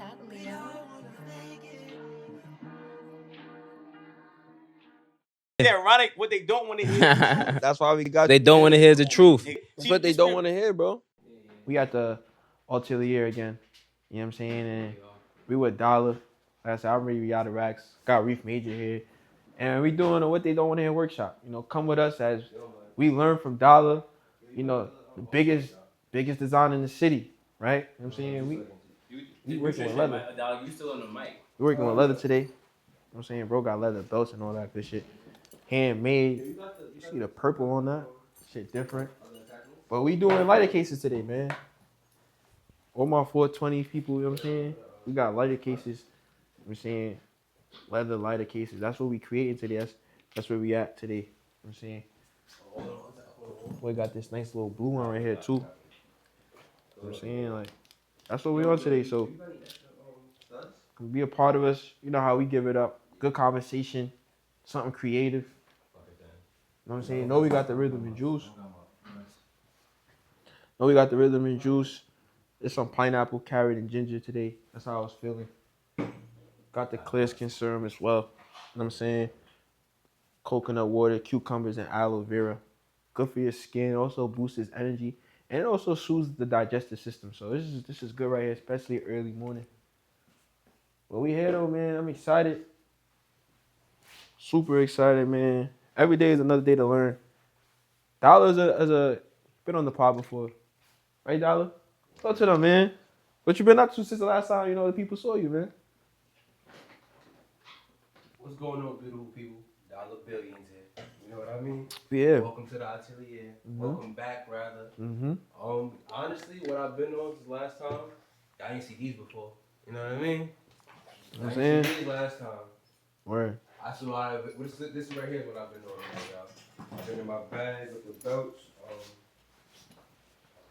Atelier. Ironic what they don't want to hear. That's why we got They don't want to hear the truth. That's what they don't want to hear, bro. We got the Atelier again. You know what I'm saying? And we with Dolla. Like I said, I'm ready out of racks. Got Reef Major here. And we doing a what they don't want to hear workshop. You know, come with us as we learn from Dolla. You know, the biggest designer in the city, right? You know what I'm saying? We working with leather. Dog, you still on the mic. We working with leather today. You know what I'm saying? Bro got leather belts and all that good shit. Handmade. You see the purple on that? Shit different. But we doing lighter cases today, man. All my 420 people, you know what I'm saying? We got lighter cases. You know what I'm saying? Leather lighter cases. That's what we created today. That's where we at today. You know what I'm saying? We got this nice little blue one right here too. You know what I'm saying? Like, that's what we on today. So be a part of us. You know how we give it up. Good conversation. Something creative. You know what I'm saying? Know we got the rhythm and juice. Know we got the rhythm and juice. There's some pineapple, carrot, and ginger today. That's how I was feeling. Got the clear skin serum as well. You know what I'm saying? Coconut water, cucumbers, and aloe vera. Good for your skin. Also boosts its energy. And it also soothes the digestive system. So this is good right here, especially early morning. But we here though, man. I'm excited. Super excited, man. Every day is another day to learn. Dolla's been on the pod before. Right, Dolla? Talk to them, man. What you been up to since the last time, the people saw you, man? What's going on, beautiful people? Dollar Billions here. You know what I mean? Yeah. Welcome to the Atelier. Mm-hmm. Welcome back, rather. Mm-hmm. Honestly, what I've been on since last time, I didn't see these before. You know what I mean? You know what I'm I saying? didn't see these last time. Word. I saw a lot of it. This right here is what I've been on right now. I've been in my bag with the belts.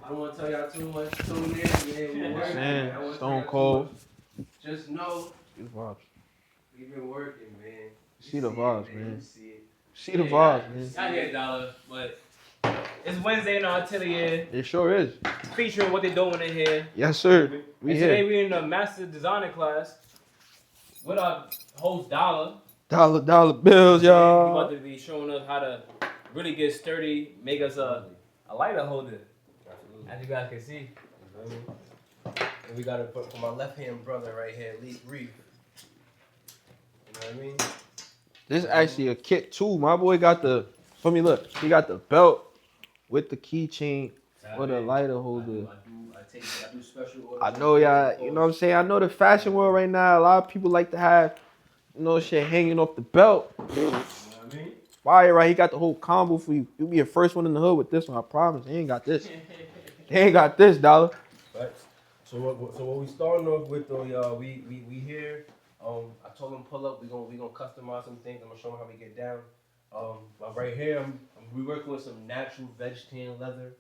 I don't want to tell y'all too much. Tune in, man. We're working. Man, I don't wanna Stone tell y'all Cold. too much. Just know See the vibes. we've been working, man. See the vibes, man. You see it. See the vibes, man. I hear Dollar, but it's Wednesday in our atelier, It sure is. featuring what they don't want to hear. Yes, sir. We And today here. we're in the master designer class with our host Dollar. Dollar bills, He y'all. about to be showing us how to really get sturdy, make us a lighter holder, as you guys can see. And we got it for my left hand brother right here, Reef. You know what I mean? This is actually a kit too. My boy got the. For me, look. He got the belt with the keychain or the lighter holder. I do special orders. I know y'all. You know what I'm saying. I know the fashion world right now. A lot of people like to have, shit hanging off the belt. You know what I mean? Fire, right? He got the whole combo for you. You'll be the first one in the hood with this one. I promise. He ain't got this. He ain't got this, Dollar. Right. So what we starting off with though, y'all? We here. I told him pull up. We gonna customize some things. I'm gonna show him how we get down. Right here, we working with some natural veg tan leather.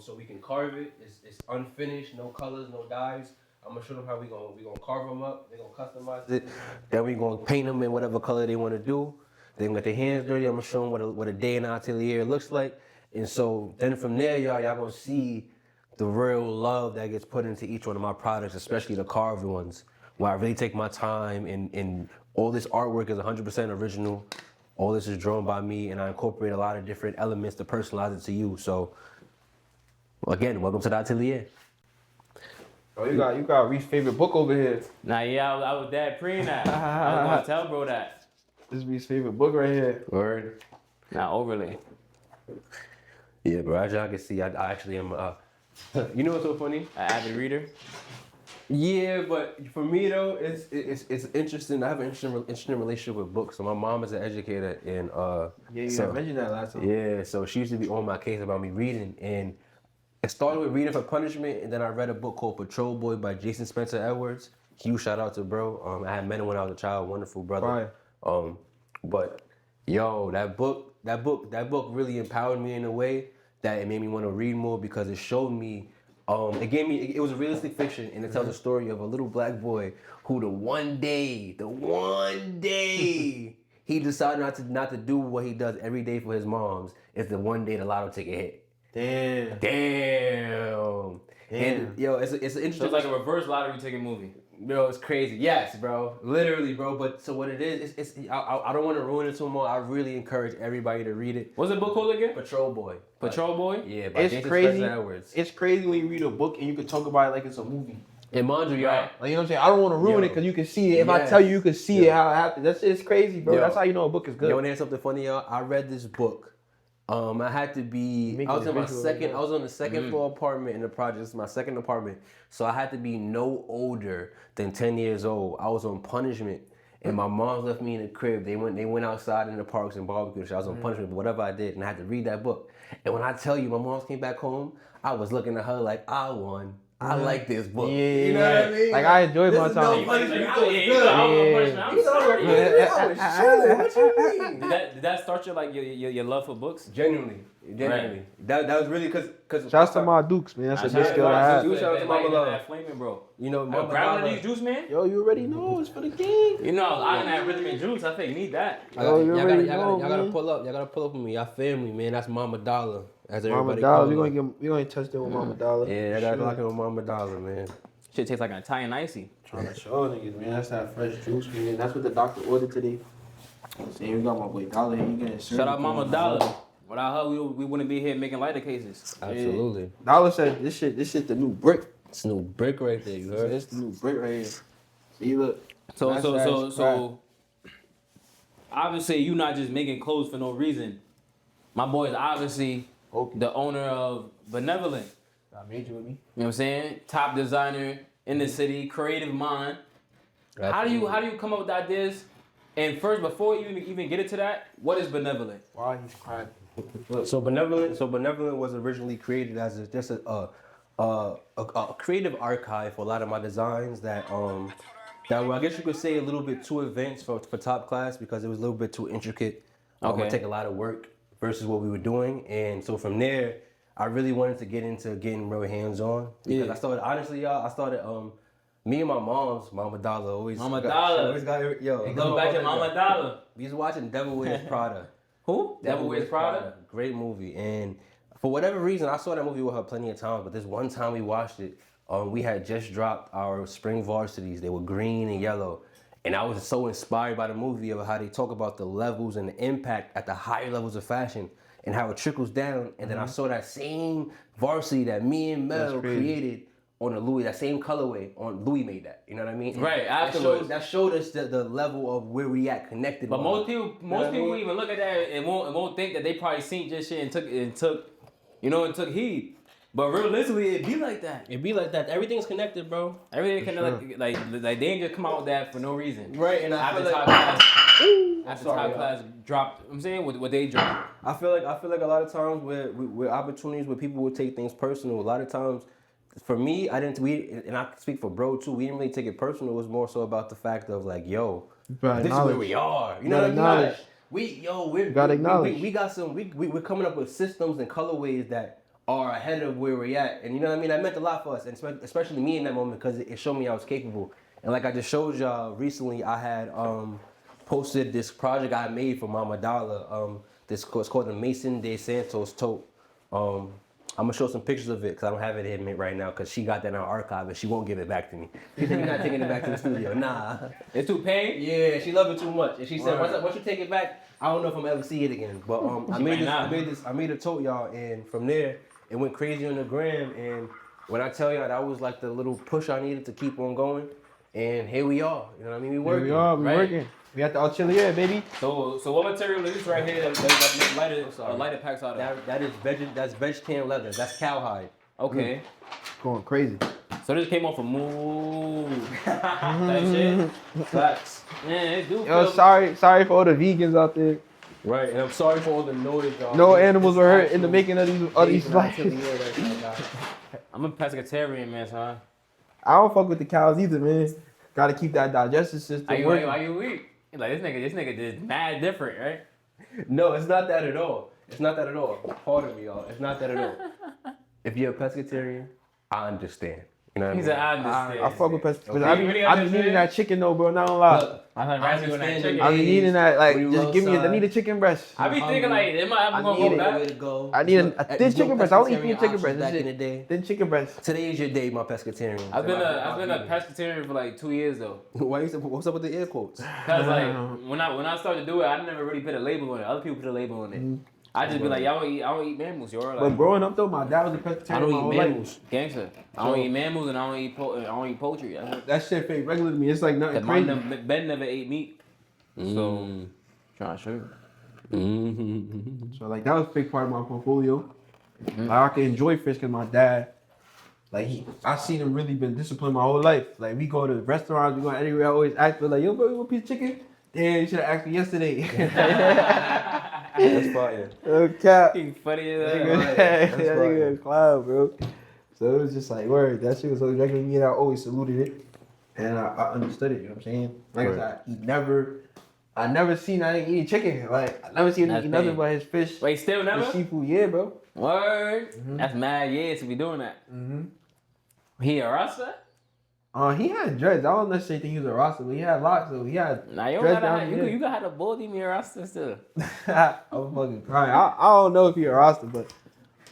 So we can carve it. It's unfinished, no colors, no dyes. I'm gonna show them how we gonna carve them up. They gonna customize it. Then we gonna paint them in whatever color they want to do. They gonna get their hands dirty. I'm gonna show them what a day in the atelier looks like. And so then from there, y'all gonna see the real love that gets put into each one of my products, especially the carved ones, where I really take my time and all this artwork is 100% original. All this is drawn by me, and I incorporate a lot of different elements to personalize it to you. So, again, welcome to the Atelier. Oh, you got Reef's favorite book over here. Nah, yeah, I was that pre that. I was gonna tell bro that. This is Reef's favorite book right here. Word. Not overly. Yeah, bro. As y'all can see, I actually am. You know what's so funny? An avid reader. Yeah, but for me though, it's interesting. I have an interesting relationship with books. So my mom is an educator, and Yeah, you so, mentioned that last time. yeah. So she used to be on my case about me reading, and it started with Reading for Punishment, and then I read a book called Patrol Boy by Jason Spencer Edwards. Huge shout out to bro. I had met him when I was a child. Wonderful brother. Fire. But yo, that book really empowered me in a way that it made me want to read more because it showed me. It was a realistic fiction, and it tells the story of a little black boy who the one day he decided not to do what he does every day for his moms is the one day the lotto ticket hit. Damn. And yo, it's an interesting. So it's like a reverse lottery ticket movie. Bro, it's crazy. Yes, bro. Literally, bro. But so what it is, I don't want to ruin it too much. I really encourage everybody to read it. What's the book called again? Patrol Boy. Patrol Boy? Yeah, by It's Jason crazy. Spencer Edwards. It's crazy when you read a book and you can talk about it like it's a movie. And mind you, y'all. Like, you know what I'm saying? I don't want to ruin it because you can see it. If I Yes. tell you, you can see Yo. it how it happens. That's it's crazy, bro. Yo. That's how you know a book is good. You want to hear something funny, y'all? I read this book. I had to be. Making I was a in my visual second. right I was on the second floor apartment in the project. This is my second apartment, so I had to be no older than 10 years old. I was on punishment, and my mom left me in the crib. They went outside in the parks and barbecued. I was on punishment, but whatever I did, and I had to read that book. And when I tell you, my mom came back home, I was looking at her like I won. I like this book. Yeah, You know what I mean? Like I enjoyed my This is time. no punishment. Yeah, I was yeah, good. I was on punishment. I'm sorry. What you mean? Did that start your love for books? Genuinely. That was really because Shouts to my Dukes, man. That's a good Yeah, skill I right. have. You shout out to Mama Love. That flaming, bro. you know, Mama Brown of these juice, man. Yo, you already know it's for the king. You know, I didn't have rhythm and juice. I think you need that. Yo, you already know, y'all gotta man. pull up. Y'all gotta pull up with me. Y'all family, man. That's Mama Dolla, as Mama everybody Dollar, calls her. we gonna touch that with Mama Dollar. Yeah, I gotta lock in with Mama Dolla, man. Shit tastes like an Italian icy. Trying to show niggas, man. That's that fresh juice, man. That's what the doctor ordered today. See, we got my boy Dollar here. He getting served. Shout out Mama Dollar. Without her, we wouldn't be here making lighter cases. Absolutely. Dollar said this shit the new brick. It's a new brick right there. You heard? It's the new brick right here. See, look. So obviously you not just making clothes for no reason. My boy is obviously the owner of Bnvlnt. Got major with me. You know what I'm saying? Top designer in the city, creative mind. How do you come up with ideas? And first, before you even get into that, what is Bnvlnt? Why he's crying? So Bnvlnt was originally created as just a creative archive for a lot of my designs that were, I guess you could say, a little bit too advanced for top class because it was a little bit too intricate. Okay. It take a lot of work versus what we were doing, and so from there, I really wanted to get into getting real hands on because Yeah. I started me and my mom's Mama Dollar always Mama Dollar. always got yo. It goes back to Mama Dollar. We was watching Devil Wears Prada. Who? Devil Wears Prada? Great movie. And for whatever reason, I saw that movie with her plenty of times, but this one time we watched it, we had just dropped our spring varsities. They were green and yellow. And I was so inspired by the movie of how they talk about the levels and the impact at the higher levels of fashion and how it trickles down. And then I saw that same varsity that me and Mel created on a Louis, that same colorway on Louis made that. You know what I mean? Right, That afterwards. showed us the level of where we at connected. But most people I mean? even look at that and won't think that they probably seen just shit and took heed. But realistically, it be like that. It be like that. Everything's connected, bro. Everything kind of like they ain't just come out with that for no reason. Right, and I After feel top like class, sorry, class dropped. I'm saying what they dropped. I feel like a lot of times where opportunities where people would take things personal. A lot of times, for me, and I speak for bro too. We didn't really take it personal. It was more so about the fact of like, yo, this is where we are. You know what I mean? Like, we got some. We're coming up with systems and colorways that are ahead of where we're at, and you know what I mean. That meant a lot for us, and especially me in that moment because it showed me I was capable. And like I just showed y'all recently, I had posted this project I made for Mama Dollar. It's called the Mason de Santos tote. I'm gonna show some pictures of it because I don't have it in me right now because she got that in our archive and she won't give it back to me. She said, "You're not taking it back to the studio." Nah. It's too pain. Yeah, she loved it too much, and she said, "Once you take it back, I don't know if I'm ever see it again." But I made a tote, y'all, and from there it went crazy on the gram. And when I tell y'all, that was like the little push I needed to keep on going. And here we are. You know what I mean? We working. Here we are. We right? working. We got the Atelier, baby. So what material is this right here? That lighter packs out of. That's veg tan leather. That's cowhide. Okay. Going crazy. So this came off a move. That shit. Facts. Man, it do. Yo, feel- sorry for all the vegans out there. Right, and I'm sorry for all the noise, y'all. No animals were hurt in the making of these flights. I'm a pescatarian, man, son. I don't fuck with the cows either, man. Gotta keep that digestive system working. Why you weak? Like this nigga just mad different, right? No, it's not that at all. It's not that at all. Pardon me, y'all. It's not that at all. If you're a pescatarian, I understand. You know what I He mean? said, I understand. I fuck with pescatarian. Okay. I You really be understand? needing that chicken though, bro. Not gonna lie. Look, I like I rice with that understand chicken. the I be needing that. Like, When you just give me. I outside, need a chicken breast. I be thinking like, am I I gonna need go it. back? way to go. I need a thin chicken breast. I only eat pescatarian chicken options breast. back That's in the it. day. Thin chicken breast. Today is your day, my pescatarian. I've been a pescatarian for like 2 years though. Why you say, what's up with the air quotes? Cause like when I started to do it, I never really put a label on it. Other people put a label on it. I just be like, I don't eat mammals, yo. Like, But growing up though, my dad was a pescatarian. I don't my eat whole life. mammals. gangster. I don't eat mammals and I don't eat poultry. That shit fake regular to me. It's like nothing Cause crazy. Ben never ate meat, so trying to show you. So like that was a big part of my portfolio. Like I can enjoy fish because my dad, like I seen him really been disciplined my whole life. Like we go to restaurants, we go anywhere. I always ask for like, yo, bro, you want a piece of chicken? Damn, you should have asked me yesterday. That's fire. Okay. He funny as That hell. nigga is clown, bro. So it was just like, word, that shit was always regular to me and I always saluted it. And I understood it, you know what I'm saying? Like I said, I never seen I ain't eating chicken. Like I never seen him eat nothing but his fish. Wait, still His never? seafood, yeah, bro. Word. That's mad years to be doing that. He a Rasta? He had dreads. I don't necessarily think he was a Rasta, but he had locks, so he had Nah, you dreads gotta down have, here. you gotta have a baldy me a Rasta still. I'm fucking crying. I don't know if he a Rasta, but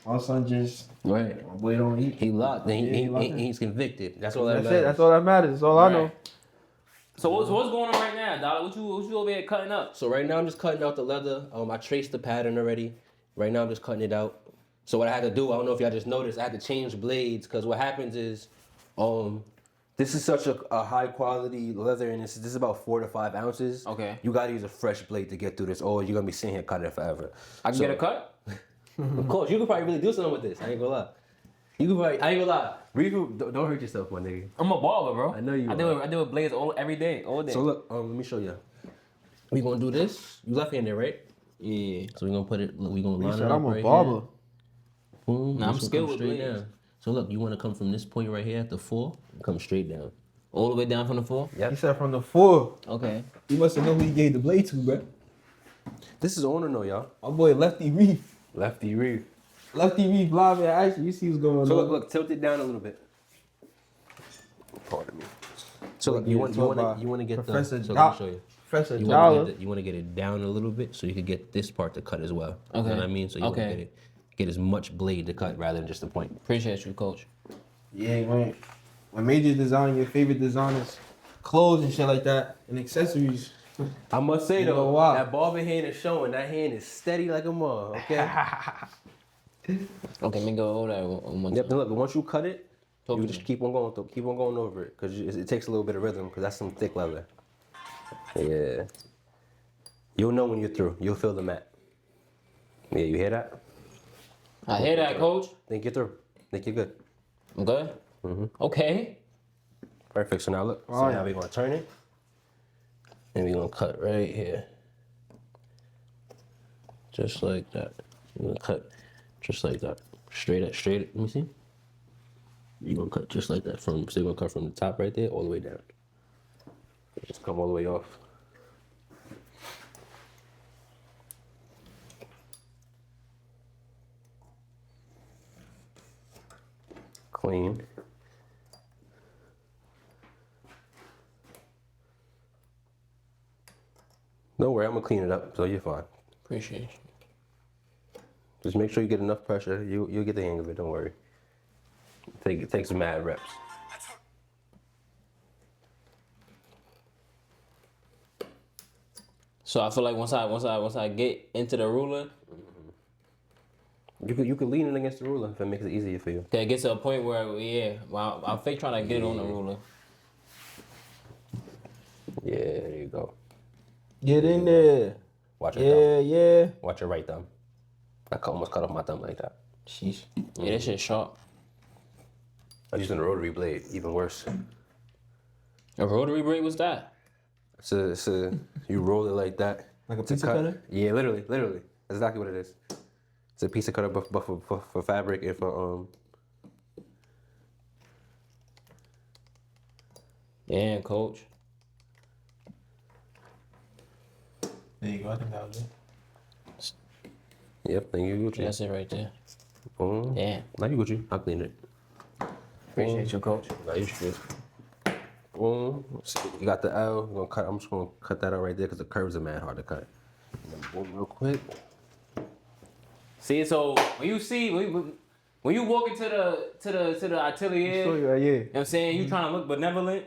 my son just, Right. my boy don't eat. He locked. And Yeah, he locked in. he's convicted. That's all that That's matters. it. That's all that matters. That's all I know. So what's going on right now, Dolla? What you over here cutting up? So right now I'm just cutting out the leather. I traced the pattern already. Right now I'm just cutting it out. So what I had to do, I don't know if y'all just noticed, I had to change blades because what happens is, this is such a high quality leather and this is about 4 to 5 ounces. Okay. You gotta use a fresh blade to get through this or you're gonna be sitting here cutting it forever. I can get a cut? Of course, you could probably really do something with this. I ain't gonna lie. I ain't gonna lie. Don't hurt yourself, my nigga. I'm a baller, bro. I know you I do it blades every day, all day. So look, let me show you. We gonna do this. You left-handed, right? Yeah. So we gonna put it. We gonna He line said it up I'm a right barber. here. Boom. Nah, I'm This will skilled come with straight blades. down. So look, you wanna come from this point right here at the 4, come straight down. All the way down from the floor? He said from the 4. Okay. You must have known who he gave the blade to, bro. This is owner, no, y'all. My boy Lefty Reef. Lefty Reef. Lefty Reef live in action. You see what's going So on. look, tilt it down a little bit. Pardon me. So look, Yeah, you talk about want to get Professor the. So Doc- let me show you. Professor You Dolla. want to get it down a little bit so you can get this part to cut as well. You Okay. know what I mean? So you want to Okay. get as much blade to cut rather than just the point. Appreciate you, coach. Yeah, man. When Major's designing your favorite designers, clothes and shit like that, and accessories. I must say You know though, why? that barber hand is showing. That hand is steady like a mug. Okay. Okay, let me go over that one Yep. time. And look, once you cut it, Talk you to just me. keep on going over it because it takes a little bit of rhythm because that's some thick leather. Yeah. You'll know when you're through. You'll feel the mat. Yeah, you hear that? I hear that, coach. Think you're through. Think you're good. I'm good? Okay. Perfect. So now look. So now we're gonna turn it, and we're gonna cut right here, just like that. We're gonna cut just like that, straight. Let me see. You're gonna cut just like that so you're gonna cut from the top right there all the way down. Just come all the way off. Clean. Don't worry, I'm gonna clean it up, so you're fine. Appreciate you. Just make sure you get enough pressure. You'll get the hang of it. Don't worry. Take some mad reps. So I feel like once I get into the ruler, You can lean it against the ruler if it makes it easier for you. it gets to a point where I'm fake trying to get it on the ruler. Yeah, there you go. Get in there. Watch your thumb. Yeah. Watch your right thumb. I almost cut off my thumb like that. Sheesh. Yeah, that shit sharp. I'm using a rotary blade, even worse. A rotary blade was that? So you roll it like that. Like a to pizza cut. cutter? Yeah, literally. That's exactly what it is. It's a pizza cutter, but for fabric and for Yeah, coach. There you go. I think that was it. Yep. Thank you, Gucci. That's it right there. Boom. Yeah. Now you Gucci. I'll clean it. Appreciate you, coach. Nah, you straight. Boom. So you got the L. We're gonna cut. I'm just gonna cut that out right there because the curves are mad hard to cut. And then boom, real quick. See, so when you walk into the atelier, So, you know yeah. what I'm saying, you trying to look benevolent.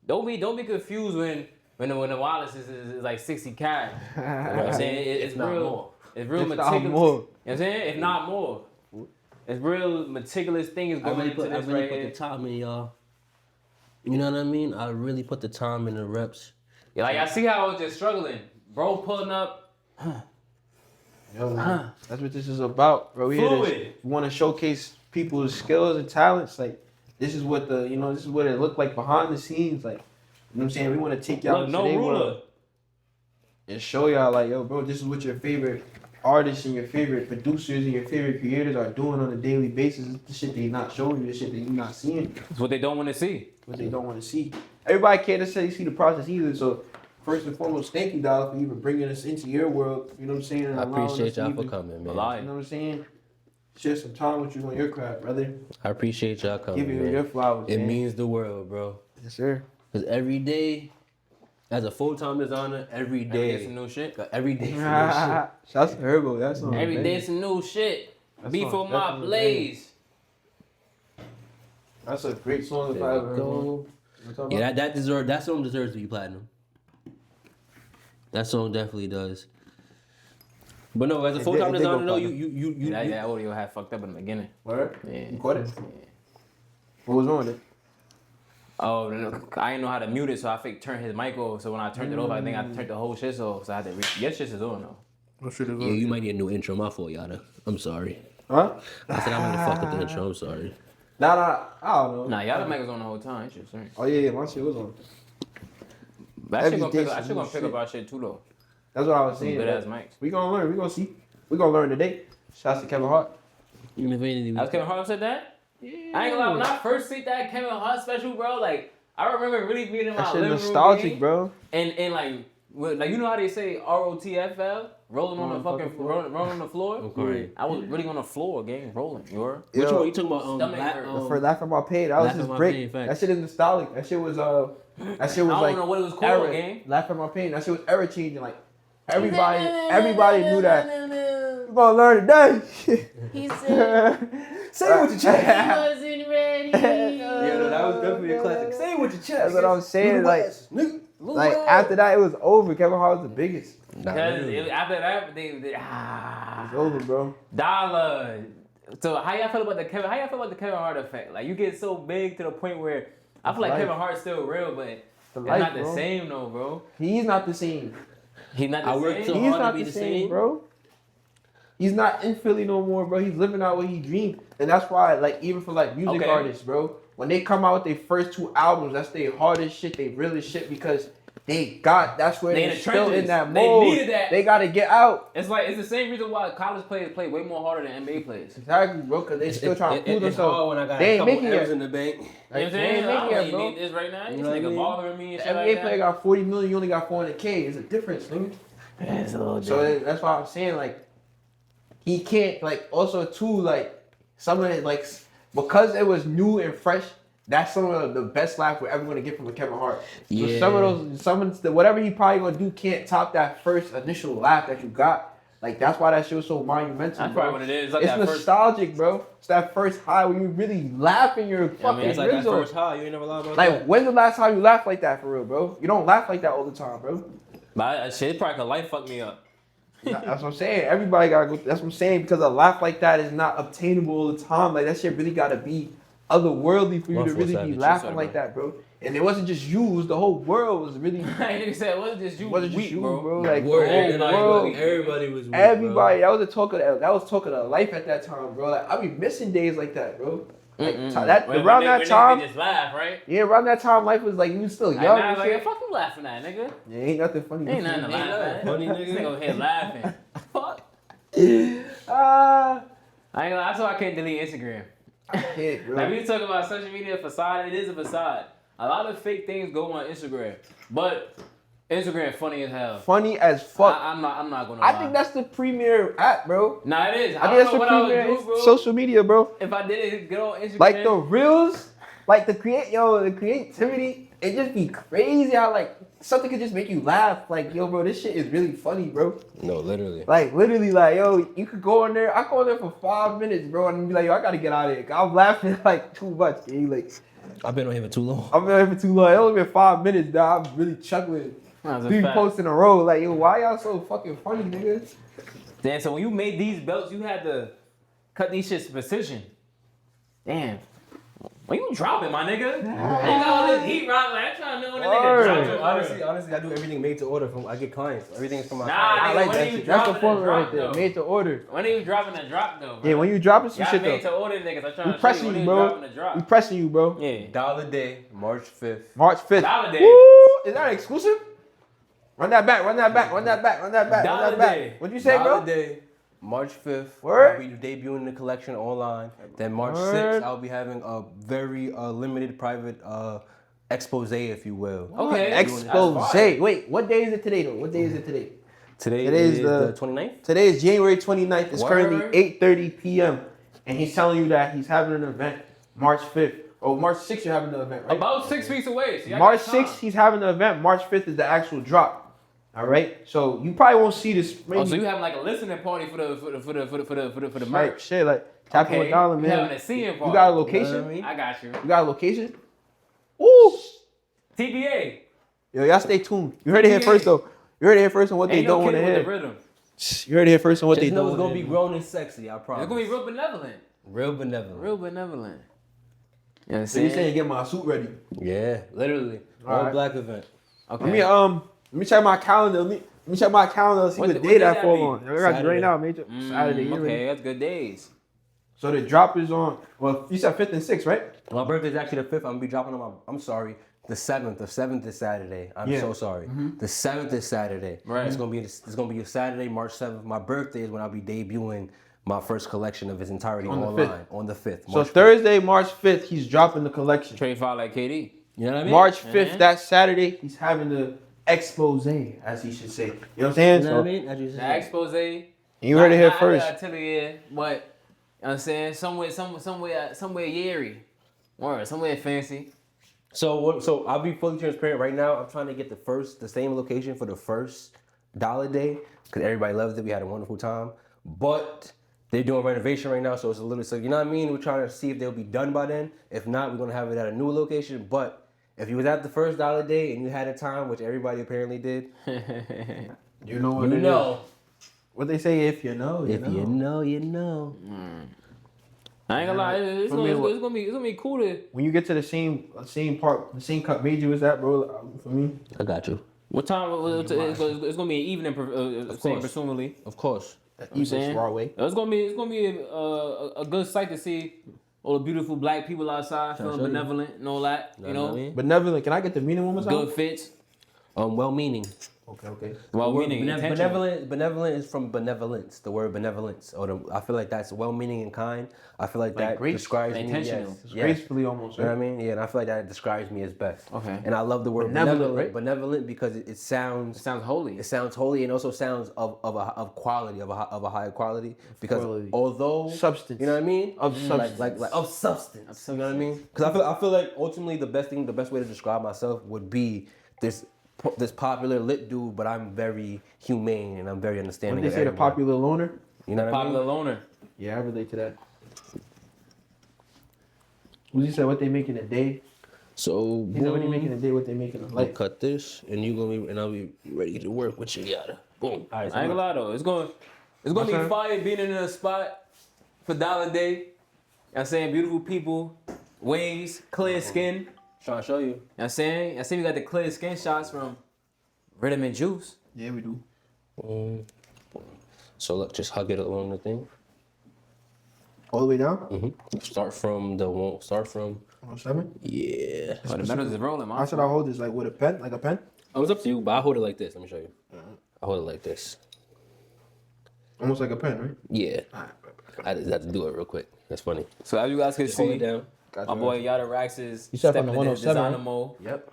Don't be confused when the Wallace is like 60 cat. You know what I'm saying? It's not real. more. It's real It's meticulous. not more. You know what I'm saying? If not more. It's real meticulous things going into this right put here. the time in, y'all. You know what I mean? I really put the time in the reps. Yeah, like I see how I was just struggling. Bro pulling up. Yo, man, that's what this is about, bro. We want to showcase people's skills and talents. Like, this is what this is what it looked like behind the scenes. Like, you know what I'm saying? We want to take y'all Look, into no their ruler. world and show y'all, like, yo, bro, this is what your favorite artists and your favorite producers and your favorite creators are doing on a daily basis. It's the shit they not showing you, the shit that you not seeing. It's what they don't want to see. What they don't want to see. Everybody can't necessarily see the process either. So, first and foremost, thank you, Dolla, for even bringing us into your world. You know what I'm saying? And I allowing appreciate us to y'all for even, coming, man. You know what I'm saying? Share some time with you on your craft, brother. I appreciate y'all coming, Give you man. your flowers, It man. means the world, bro. Yes, sir. Because every day, as a full-time designer, every Every day day, some new shit. every day, some new Shouts to Herbo. That's on. Every day some new shit. That's Beef on- for my definitely blaze. That's a great song shit. if I ever heard one. Go. You know what I'm talking Yeah, about? that song deserves to be platinum. That song definitely does. But no, as a It full-time did go designer, though, platinum. you That audio had fucked up in the beginning. Word? Yeah. You caught it? What was wrong with it? Oh, no, I didn't know how to mute it, so I turned his mic off. So when I turned it off, I think I turned the whole shit off. So I had to your shit is on though. What shit is Yeah, you might need a new intro. My fault, Yada. I'm sorry. Huh? I said I might have fucked up the intro. I'm sorry. Nah, I don't know. Nah, y'all the mic was on the whole time. That shit sorry. Oh, yeah, my shit was on. But that shit gonna Every pick day up. I some shit new gonna pick shit. up our shit too though. That's what I was Some saying. good ass Like, mics. we gonna learn. We gonna see. We gonna learn today. Shouts to Kevin Hart. Even if anything, That was Kevin Hart said that? Yeah. I ain't gonna lie, when I first seen that Kevin Hart special, bro, like I remember really being in my That shit living room nostalgic, game, bro. and like you know how they say ROTFL, rolling on the fucking rolling on the floor. Okay. I was really on the floor, gang, rolling. You heard? Which Yo, one you talking about? Stomach hurt. For Laugh at My Pain, that was Laugh his at My break. Pain, facts. That shit is nostalgic. That shit was that shit was I don't like know what it was called, era. gang. Laugh at My Pain. That shit was era changing. Like everybody knew that. We're gonna learn today. He said Say it with your chest. he wasn't ready. Yeah, no, that was definitely a classic. Say it with your chest. That's what I'm saying. Like after that, it was over. Kevin Hart was the biggest. Because after that, they It's over, bro. Dolla. So how y'all feel about the Kevin Hart effect? Like you get so big to the point where I feel like Life. Kevin Hart's still real, but it's life, not the bro. same though, bro. He's not the same. He's not the I worked same. so He's hard to not be the the same, same. bro. He's not in Philly no more, bro. He's living out what he dreamed. And that's why, like, even for, like, music Okay. artists, bro, when they come out with their first 2 albums, that's their hardest shit, they realest shit, because that's where They in they're the still trenches. in that They mode. needed that. They got to get out. It's the same reason why college players play way more harder than NBA players. Exactly, bro, because they still trying to prove It's hard themselves. when I got They a ain't couple making M's it. in the bank. You know what They I'm saying? ain't I making don't it, really bro. need this right now. You This know what I nigga mean? bothering me and The shit NBA like player that. got 40 million, you only got 400K. It's a difference, nigga. Yeah, it's a little So different. that's why I'm saying, like, he can't, like, also too, like, some of it, like, because it was new and fresh, that's some of the best laugh we're ever gonna get from a Kevin Hart. So Yeah. some of the whatever he probably gonna do can't top that first initial laugh that you got. Like, that's why that shit was so monumental, That's bro. probably what it is. It's like It's that first. nostalgic, bro. It's that first high when you really laugh in your fucking It's like that Rizzo. first high. You ain't never lied about Like, that. when's the last time you laughed like that for real, bro? You don't laugh like that all the time, bro. But shit probably could life fuck me up. That's what I'm saying. Everybody gotta go. That's what I'm saying, because a laugh like that is not obtainable all the time. Like, that shit really gotta be otherworldly for you to Motherfucker really be savage. laughing Sorry, like bro. that, bro. And it wasn't just you; it was the whole world was really. Nigga said it wasn't just you. It wasn't just weak, you, bro. bro. Like, Word, the whole world, everybody was weak, everybody. That was talk of the life at that time, bro. Like, I be missing days like that, bro. Like that When around they- that when time, They just laugh, right? yeah, around that time, life was like you was still Like, young. now, and like, shit. fuck you laughing at, nigga. Yeah, ain't nothing funny. Ain't nothing to laugh at. funny, nigga. This nigga over here laughing. Fuck. Ah, I ain't gonna lie, that's why I can't delete Instagram. shit, bro. Like we talk about social media facade, it is a facade. A lot of fake things go on Instagram, but Instagram funny as hell. Funny as fuck. I'm not gonna. I lie. think that's the premier app, bro. Nah, it is. I think that's the premier social media, bro. If I didn't get on Instagram, Like the reels, like the creativity, it just be crazy how like something could just make you laugh. Like, yo, bro, this shit is really funny, bro. No, literally. Like literally, like, yo, you could go in there. I go in there for 5 minutes, bro, and be like, yo, I gotta get out of here. I'm laughing like too much. Like, I've been on here for too long. I've been here for too long. It only been 5 minutes, dog. I'm really chuckling. That's a 3 fact. posts in a row. Like, yo, why y'all so fucking funny, nigga? Damn, so when you made these belts, you had to cut these shits precision. Damn. When you dropping, my nigga? You got all this heat right? Like, I'm trying to know when the nigga dropping. Honestly, I do everything made to order. I get clients. Everything's from my Nah, clients. I nigga, like when that you shit. That's the dropping formula that right drop, there. though? Made to order. When are you dropping the drop, though, bro? Yeah, when you dropping some Y'all shit made though. to order niggas. I'm trying We to pressing show you, you bro. when dropping the drop. We pressing you, bro. Yeah. Dollar Day, March 5th. March 5th. Dollar Day. Woo! Is that exclusive? Run that back, run that back, run that back, run that back, run Dollar that back. Day. What'd you say, Dollar bro? Day, March 5th. Word? I'll be debuting the collection online. Then March Word. 6th, I'll be having a very limited private expose, if you will. Okay. Expose. Wait, what day is it today, though? What day is it today? Today Today's is the- the 29th. Today is January 29th. It's Word. currently 8:30 p.m. And he's telling you that he's having an event March 5th. Oh, March 6th you're having the event, right? About 6 weeks away. So y'all March got time. 6th he's having the event. March 5th is the actual drop. All right? So you probably won't see this. Oh, so you having like a listening party for the Like, merch? shit, like tap in with Dolla, You man. having a seeing party. You got a You know location? what I mean? I got you. You got a location? Ooh! TBA. Yo, y'all stay tuned. You heard it here first, though. You heard it here first on what they Ain't no don't want to kidding with hear. the rhythm. You heard it here first on what they Just know don't it's want gonna to be hear. grown and sexy, I promise. It's gonna be real benevolent. Real benevolent. Real benevolent. You know what I'm So you saying? saying get my suit ready? Yeah, literally. All All right. black event. Okay. Let me check my calendar. Let me check my calendar. See What what, the- day what day that that fall be? on. I got you right Saturday. now, Major. Saturday. You Okay, ready? that's good days. So the drop is on. Well, you said 5th and 6th, right? My birthday is actually the 5th. I'm gonna be dropping on I'm sorry. The 7th. The 7th is Saturday. I'm Yeah. so sorry. The 7th is Saturday. Right. It's gonna be a Saturday, March 7th. My birthday is when I'll be debuting my first collection of its entirety On the online 5th. on the 5th. So March 5th. Thursday, March 5th, he's dropping the collection. Trade file like KD. You know what I mean? March 5th, Mhm. that Saturday, he's having the expose, as he should say. You know what I'm saying? You know So, what I mean? I just The expose. you heard it here Not first. Atelier, but you know what I'm saying somewhere Yeri. Or somewhere fancy. So I'll be fully transparent right now. I'm trying to get the same location for the first Dollar Day because everybody loves it. We had a wonderful time, but they're doing renovation right now, so it's a little. So you know what I mean? We're trying to see if they'll be done by then. If not, we're gonna have it at a new location. But if you was at the first Dollar Day and you had a time, which everybody apparently did, You know what you it know. is. What they say, if you know, you If know. you know, you know. I ain't gonna lie, it's For me, gonna be cool to. When you get to the same part, the same cut Major was at, bro, for me. I got you. What time? It's gonna be an evening, saying course. presumably. Of course. You saying? Far away. It's gonna be a good sight to see all the beautiful black people outside feeling show you. benevolent and all that. You know, what I mean? Benevolent, can I get the meaning one more time? good fits. Well-meaning. Okay. Well, The word meaning intentional. benevolent is from benevolence. The word benevolence, I feel like that's well-meaning and kind. I feel like that grace- describes me. intentional. Yes, It's yes. gracefully almost. You know Right? what I mean? Yeah, and I feel like that describes me as best. Okay. And I love the word Benevolent, benevolent. right? Benevolent because it It sounds sounds holy. holy and also sounds of quality of a higher quality because quality. although Substance. you know what I mean? Of substance. like of substance. You know what I mean? Because I feel like ultimately the best way to describe myself would be this popular lit dude, but I'm very humane and I'm very understanding. What they say, the of everyone. popular loner? You know what I mean? Popular loner. Yeah, I relate to that. What you said, what they make in a day? So He said, what they make in a day, what they make in a I'll life. cut this, and I'll be ready to work with you, yada. Boom. All right, I ain't gonna lie though, it's gonna be turn? fire being in a spot for Dollar Day. You know what I'm saying? Beautiful people, waves, clear skin. trying to show you. You know what I'm saying? I see we got the clear skin shots from Rhythm and Juice. Yeah, we do. So look, just hug it along the thing. All the way down? Start from the one. Start from. 107? Yeah. Oh, the metals is rolling, I man. said I hold this like with a pen, like a pen. Oh, it's up to you, but I hold it like this. Let me show you. I hold it like this. Almost like a pen, right? Yeah. I just had to do it real quick. That's funny. So as you guys can Just hold see, it down. Got my you. boy Yada Rax is You said from stepping the in his 107, designer right? mode. Yep.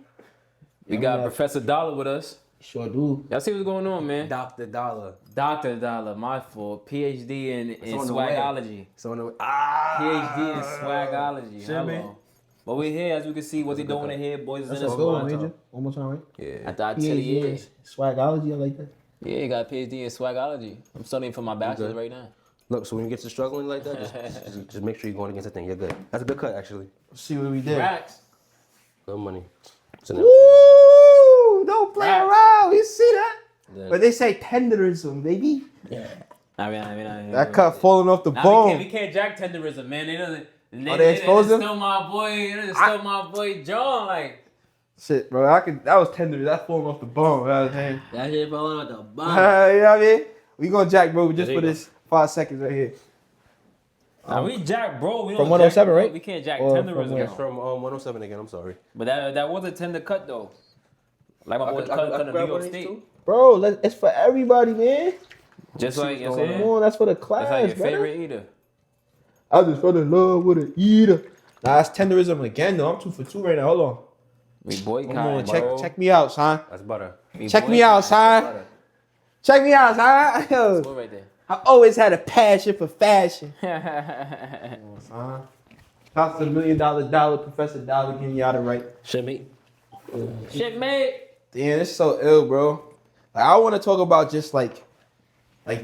We Yeah, got I'm Professor Dolla with us. Sure do. Y'all see what's going on, man? Dr. Dolla. Dr. Dollar, my fault. PhD in on the way. swagology. So in the PhD in swagology. Shit, man. Hello. But we're here, as you can see, what they doing in here, boys is in That's the a good one, spot. Major. One more time, right? Yeah. At the PhD Atelier. in swagology, I like that. Yeah, you got a PhD in swagology. I'm studying for my bachelor's good. right now. Look, so when you get to struggling like that, just make sure you're going against the thing. You're good. That's a good cut, actually. Let's see what we did. Racks. No money. So Woo! Don't play Right. around. You see that? Yeah. But they say tenderism, baby. I mean, That cut falling off the Nah, bone. we can't jack tenderism, man. They doesn't. They expose him? Stole my boy. They stole my boy John. Like Shit, bro. That was tender. That's falling off the bone. That was hang. That shit falling out the bottom. You know what I mean? We gonna jack, bro, just There for you this 5 seconds right here. nah, we jack, bro. We From don't 107, jack, right? We can't jack Or from tenderism. where? That's from 107 again. I'm sorry. But that was a tender cut though. Like my boy I cut could in grab New one York of these State. too? Bro, it's for everybody, man. Just like you know what Come I'm saying. on, that's for the That's class, like your brother. favorite eater. I just fell in love with an eater. Nah, that's tenderism again, though. I'm 2 for 2 right now. Hold on. We Come boycotting, on, bro. check me out, son. That's butter. We Check me out, boycotting. son. Check me out, son. Yo, Boy right there. I always had a passion for fashion. Son. Shouts to $1 Million Dollar, Professor Dollar getting y'all the right. Shit, mate. Shit, mate. Damn, it's so ill, bro. Like, I want to talk about just like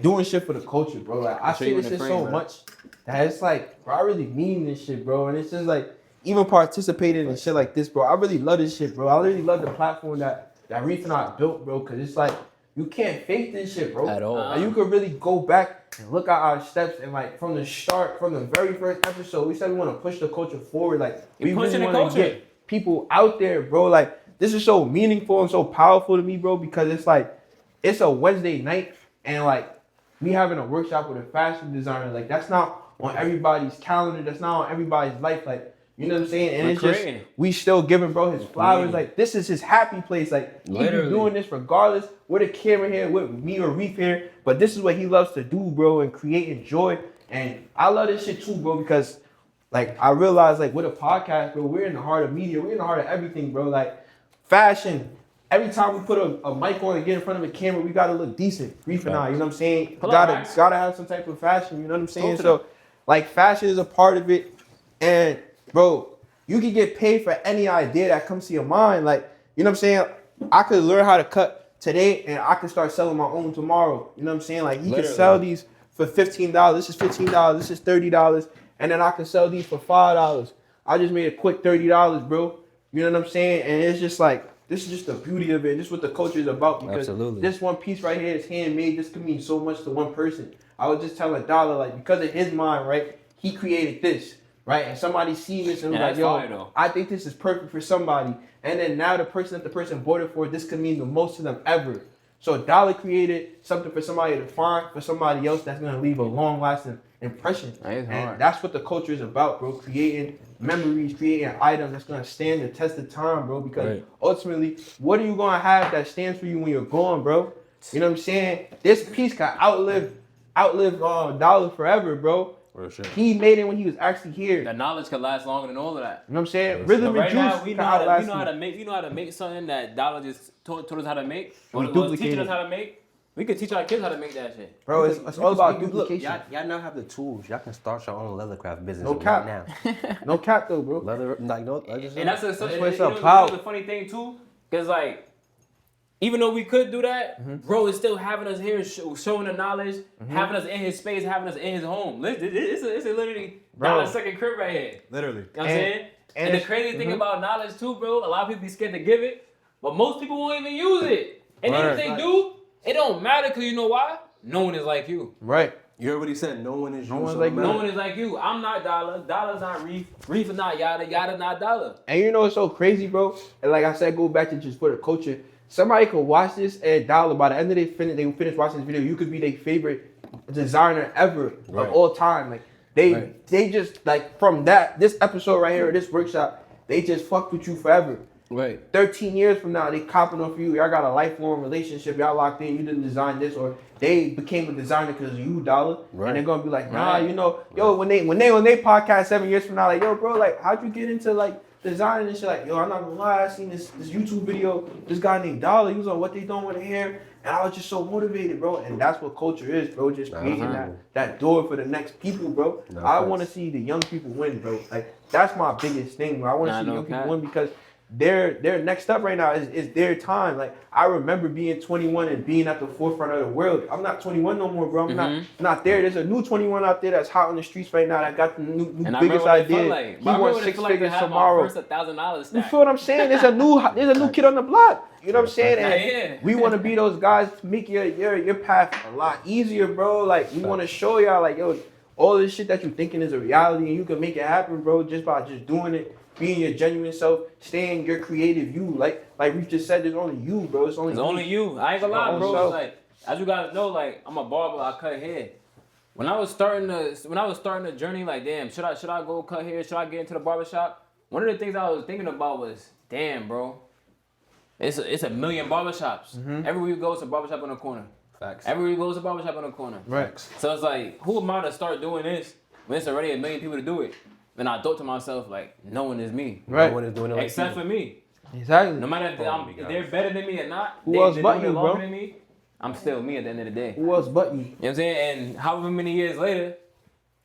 doing shit for the culture, bro. Like, I show say you this in the shit frame, so man. much that it's like, bro, I really mean this shit, bro. And it's just like, even participating in shit like this, bro. I really love this shit, bro. I really love the platform that Reef and I built, bro. Cause it's like, you can't fake this shit, bro. At all. Like, you could really go back and look at our steps and like from the start, from the very first episode, we said we want to push the culture forward. Like, we pushing really the want to culture. get people out there, bro. Like, this is so meaningful and so powerful to me, bro, because it's like, it's a Wednesday night and like, we having a workshop with a fashion designer. Like, that's not on everybody's calendar. That's not on everybody's life. Like, you know what I'm saying? And We're it's just, creating. we still giving bro his flowers. creating. Like, this is his happy place. Like, he be Literally. doing this regardless. With a camera here, with me or Reef here. But this is what he loves to do, bro, and create and joy. And I love this shit too, bro, because like, I realize like with a podcast, bro, we're in the heart of media. We're in the heart of everything, bro. Like, fashion. Every time we put a mic on and get in front of a camera, we gotta look decent. Reef and I, you know what I'm saying? Pull up, Max. Gotta have some type of fashion, you know what I'm saying? to So, like, fashion is a part of it. And, bro, you can get paid for any idea that comes to your mind. Like, you know what I'm saying? I could learn how to cut today and I could start selling my own tomorrow. You know what I'm saying? Like, he could Literally. sell these for $15. This is $15. This is $30. And then I can sell these for $5. I just made a quick $30, bro. You know what I'm saying? And it's just like, this is just the beauty of it. This is what the culture is about. Because Absolutely. this one piece right here is handmade. This could mean so much to one person. I was just telling Dolla, like, because of his mind, right? He created this, right? And somebody seen this and was Yeah, like, that's yo, fire, though. I think this is perfect for somebody. And then now the person bought it for, this could mean the most to them ever. So Dolla created something for somebody to find, for somebody else that's going to leave a long-lasting impression. That is hard. And that's what the culture is about, bro. Creating memories, creating items that's going to stand the test of time, bro. Because Right. ultimately, what are you going to have that stands for you when you're gone, bro? You know what I'm saying? This piece can outlive Dolla forever, bro. Real shit. He made it when he was actually here. The knowledge could last longer than all of that. You know what I'm saying? Yes. Rhythm But and right juice now, we can know how outlast to you. make. You know how to make something that Dollar just taught us how to make. Or duplicate teaching us it. how to make. We could teach our kids how to make that shit. Bro, it's all about Look, duplication. y'all now have the tools. Y'all can start your own Leathercraft business No right cap. now. No cap though, bro. Leather, like no, like just And that's That's and what it's you know, about. the funny thing too, because like, even though we could do that, bro is still having us here, showing the knowledge, having us in his space, having us in his home. It's a literally Bro. Dollar's second crib right here. literally. You know what I'm saying? And the it's- crazy thing about knowledge too, bro, a lot of people be scared to give it, but most people won't even use it. And even if Right. they do, it don't matter because you know why? No one is like you. Right. You already said no one is you. one's so like no me. No matter. one is like you. I'm not Dollar. Dollar's not Reef. Reef is not Yada. Yada not Dollar. And you know what's so crazy, bro? And like I said, go back to just for the culture. Somebody could watch this at Dollar. By the end of they finish watching this video, you could be their favorite designer ever Right. of all time. Like they just like from this episode right here, this workshop, they just fucked with you forever. Right. 13 years from now, they copping off you. Y'all got a lifelong relationship. Y'all locked in. You didn't design this, or they became a designer because of you, Dollar. Right. And they're gonna be like, nah, Right. you know, yo, when they podcast 7 years from now, like, yo, bro, like, how'd you get into like designing and shit. Like, yo, I'm not gonna lie, I seen this YouTube video. This guy named Dolla, he was on What They Doing with the Hair, and I was just so motivated, bro. And that's what culture is, bro. Just creating that door for the next people, bro. I want to see the young people win, bro. Like, that's my biggest thing, bro. I want to see the young people win because they're next up right now is their time. Like, I remember being 21 and being at the forefront of the world. I'm not 21 no more, bro. I'm not there. There's a new 21 out there that's hot on the streets right now that got the new biggest idea. Like. He wants 6 figures tomorrow. First $1,000 you feel what I'm saying? There's a new kid on the block. You know what I'm saying? And we want to be those guys to make your path a lot easier, bro. Like, we want to show y'all, like, yo, all this shit that you thinking is a reality and you can make it happen, bro, just by just doing it. Being your genuine self, staying your creative you. Like we just said, there's only you, bro. It's only you. I ain't gonna lie, bro. Like, as you guys know, like, I'm a barber. I cut hair. When I was starting the journey, like, damn, should I go cut hair? Should I get into the barbershop? One of the things I was thinking about was, damn, bro, it's a million barbershops. Everywhere you go, it's a barbershop on the corner. Facts. Everywhere you go, it's a barbershop on the corner. right. So it's like, who am I to start doing this when it's already a million people to do it? Then I thought to myself, like, no one is me. Right. No one is doing it like Except for me. Exactly. No matter if they're better than me or not, Who else but doing you, it longer bro? than me, I'm still me at the end of the day. Who else but you? You know what I'm saying? And however many years later,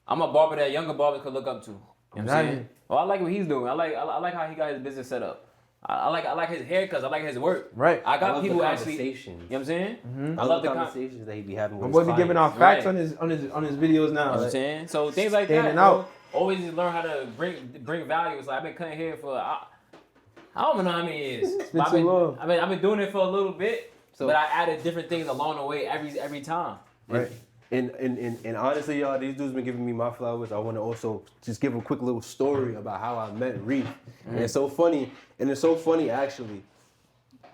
I'm a barber that younger barbers could look up to. You know what I'm saying? Well, I like what he's doing. I like how he got his business set up. I like his haircuts. I like his work. Right. I got love people the actually. You conversations. know what I'm saying? I love the conversations that he be having with My his boy be giving clients. out facts Right. on his videos now. You know what I'm Like, saying? So things like standing that, out. bro. Always learn how to bring value. It's like, I've been cutting hair for I don't know how many years. been But too long. I've been doing it for a little bit, So- but I added different things along the way every time. right. And honestly, y'all, these dudes been giving me my flowers. I want to also just give a quick little story about how I met Reef. And it's so funny. And it's so funny, actually.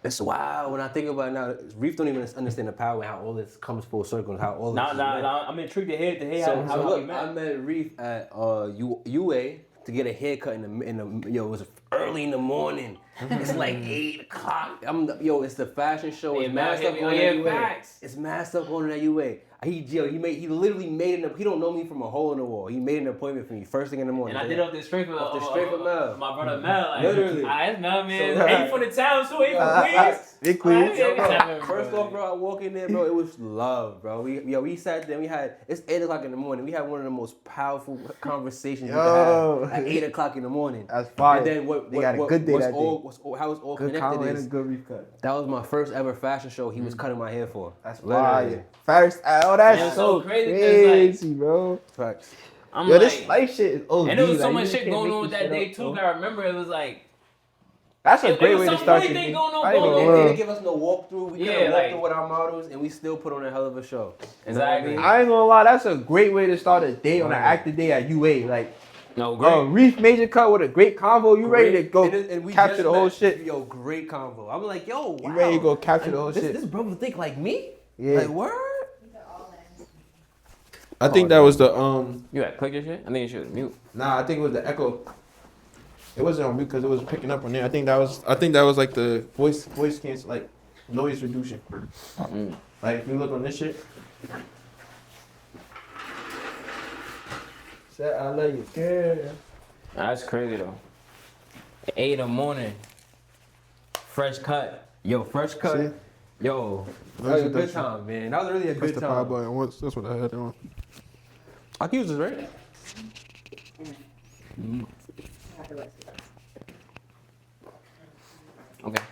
It's wild when I think about it now. Reef don't even understand the power and how all this comes full circle and how all this. Now, I'm intrigued to hear So how look, we met. I met Reef at UA to get a haircut in the it was early in the morning. It's like 8 o'clock. It's the fashion show. It's mad stuff going on at UA. It's mad stuff going on at UA. He literally made he don't know me from a hole in the wall. He made an appointment for me first thing in the morning. And I did it off the strength of Mel. my brother Mel. Like, Literally. It's Mel, man. So, Ain't from the town, so ain't from Queens. Big Queens. First off, bro, I walk in there, bro. It was love, bro. We sat there. It's 8 o'clock in the morning. We had one of the most powerful conversations we could have at 8 o'clock in the morning. That's fire. And then They got a good day that day. How it's all Good connected comment and a is good reef cut. that was my first ever fashion show. He was cutting my hair for. That's Literally. fire. First, that's And it's so so crazy 'cause, crazy, bro. Facts. I'm Yo, like, this life shit is OD. and there was so like, much you shit can't going make on with this that shit day up, too. bro. I remember it was like, That's a It great was way to some start funny your thing day. going on, I ain't bro. gonna They lie. didn't give us no walkthrough. We could have walked like- through with our models, and we still put on a hell of a show. You know what Exactly. I mean? I ain't gonna lie, that's a great way to start a day on an active day at UA. Like, no, great. Reef major cut with a great convo. You ready to go And we capture just the whole met. shit? Yo, great convo. I'm like, yo, wow. You ready to go capture the whole this, shit? This brother think like me? Yeah. Like, word? I think that was the You got click your shit? I think you should mute. Nah, I think it was the echo. It wasn't on mute because it was picking up on there. I think that was like the voice cancel, like noise reduction. Like if you look on this shit. Say I love you, girl. That's crazy though. 8 in the morning. Fresh cut. Yo, fresh cut. See? Yo, that Those was are a the good shit. time, man. That was really a Press good the power time. button once. That's what I had on. I can use this, right? Okay.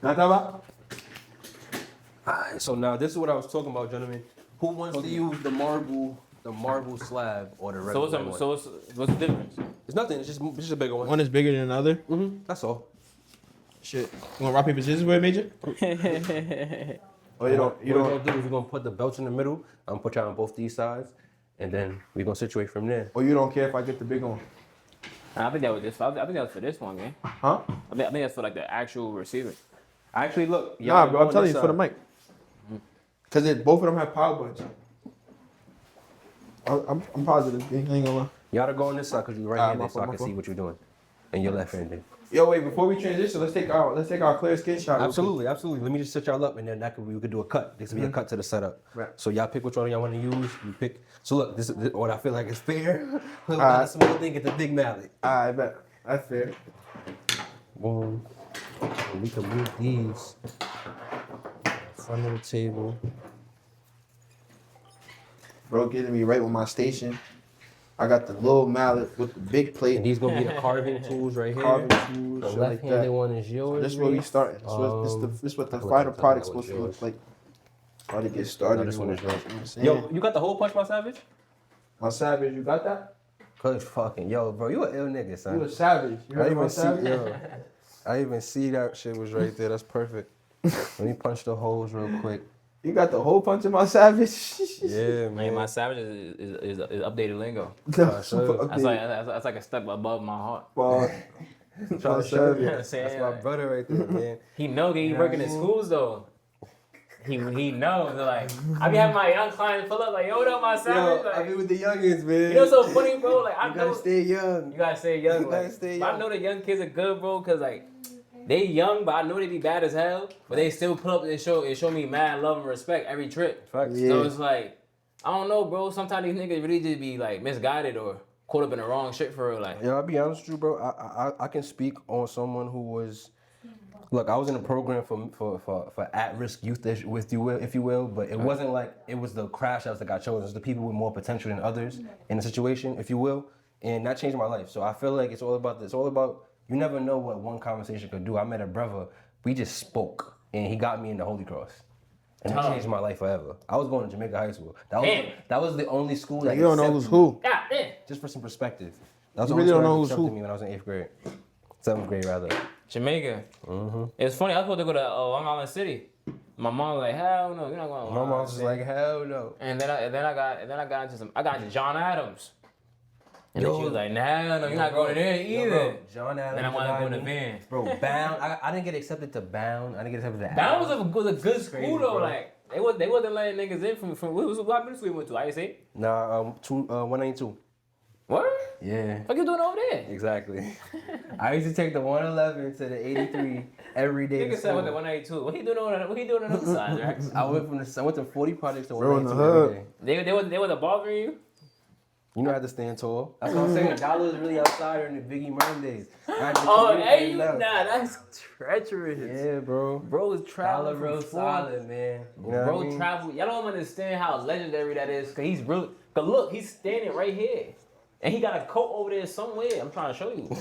Not that about? Alright, so now this is what I was talking about, gentlemen. Who wants to use the marble slab or the So regular one? what's the difference? It's nothing. It's just a bigger one. One is bigger than another. That's all. Shit. You want rock paper scissors with it, Major? Or you don't? You What we're don't? gonna do is we're gonna put the belts in the middle. I'm gonna put y'all on both these sides, and then we're gonna situate from there. Or you don't care if I get the big one? I think that was this. I think that was for this one, man. Huh? I think that's for like the actual receiver. Actually, look. Nah, y'all bro. go I'm on telling you, this it's for the side. mic. Cause both of them have power buttons. I'm positive. I ain't gonna lie. Y'all to go on this side because you're Ah, right-handed, my so I fault, can my see fault. what you're doing, and you're left-handed. Yo, wait. Before we transition, let's take our clear skin shot. real quick. Absolutely. Let me just set y'all up, and then we could do a cut. This will be a cut to the setup. Right. So y'all pick which one y'all want to use. You pick. So look, this is what I feel like is fair. Alright. A small thing, get the big mallet. I bet. That's fair. Boom. And we can move these front of the table. Bro, getting me right with my station. I got the little mallet with the big plate. And these gonna be the carving tools right here. Carving tools, The shit like left-handed that. one is yours. This is where we Reese. starting. This is what the final product's supposed to look like. About to get started. No, this one is yours. You know what I'm saying? Yo, you got the hole punch, my savage? My savage, you got that? Cause fucking yo, bro, you an ill nigga, son. You a savage. You I heard my even see, savage? yo, I even see that shit was right there. That's perfect. Let me punch the holes real quick. You got the hole punch in my savage? Yeah, Man, man. my savage is updated lingo. The super That's update. like a step above my heart. Ball. I'm trying to show you. I'm saying, That's my brother right there, man. He know that he know working what in I mean? schools though. He knows. They're like, I be having my young clients pull up like, yo, what up, my savage? Yo, I Like, be with the youngins, man. you know what's so funny, bro? Like, I You know gotta stay young. you gotta stay young. You gotta Like, stay but I young. know the young kids are good, bro, cause like they young, but I know they be bad as hell. But they still pull up and show me mad love and respect every trip. Facts. Yeah. So it's like, I don't know, bro. Sometimes these niggas really just be like misguided or caught up in the wrong shit for real. Like, Yeah, I'll be honest with you, bro. I can speak on someone who was. Look, I was in a program for at-risk youth, if you will, but it wasn't like it was the crash outs that got chosen. It was the people with more potential than others in the situation, if you will, and that changed my life. So I feel like it's all about this. It's all about you never know what one conversation could do. I met a brother, we just spoke, and he got me in the Holy Cross. And that changed my life forever. I was going to Jamaica High School. That was the only school that You don't know accepted who's me. who. God damn. Just for some perspective. That was You the really only don't know school that who's accepted who. me when I was in 8th grade. 7th grade, rather. Jamaica. It's funny. I was supposed to go to Long Island City. My mom was like, hell no, you're not going to Long My Island mom was just City. like, hell no. And then I got into John Adams. And then she was like, nah, no, you're not going there either. Bro, John Adams. Then I wanted to go to Diamond. Van. Bro, Bound. I didn't get accepted to Bound. I didn't get accepted to That Adams. was a good school crazy, though. bro. Like they wasn't letting niggas in from what middle school you went to? I say. Nah, 192. What? Yeah, What you doing over there? exactly. I used to take the 111 to the 83 every day. Nigga to said with the school. 182. What he doing on the other side, Rex? I went to 40 projects to Bro, in the 192 every hood. day. They wasn't bothering you? You know I had to stand tall. That's what I'm saying. Dollar was really outside during the Biggie Murray days. I had to Oh, commute hey, you and nah, down. that's treacherous. Yeah, bro. Bro is Dollar traveling real from solid, man. You know Bro what I mean? travel. Y'all don't understand how legendary that is. Cause he's real. Cause look, he's standing right here, and he got a coat over there somewhere. I'm trying to show you.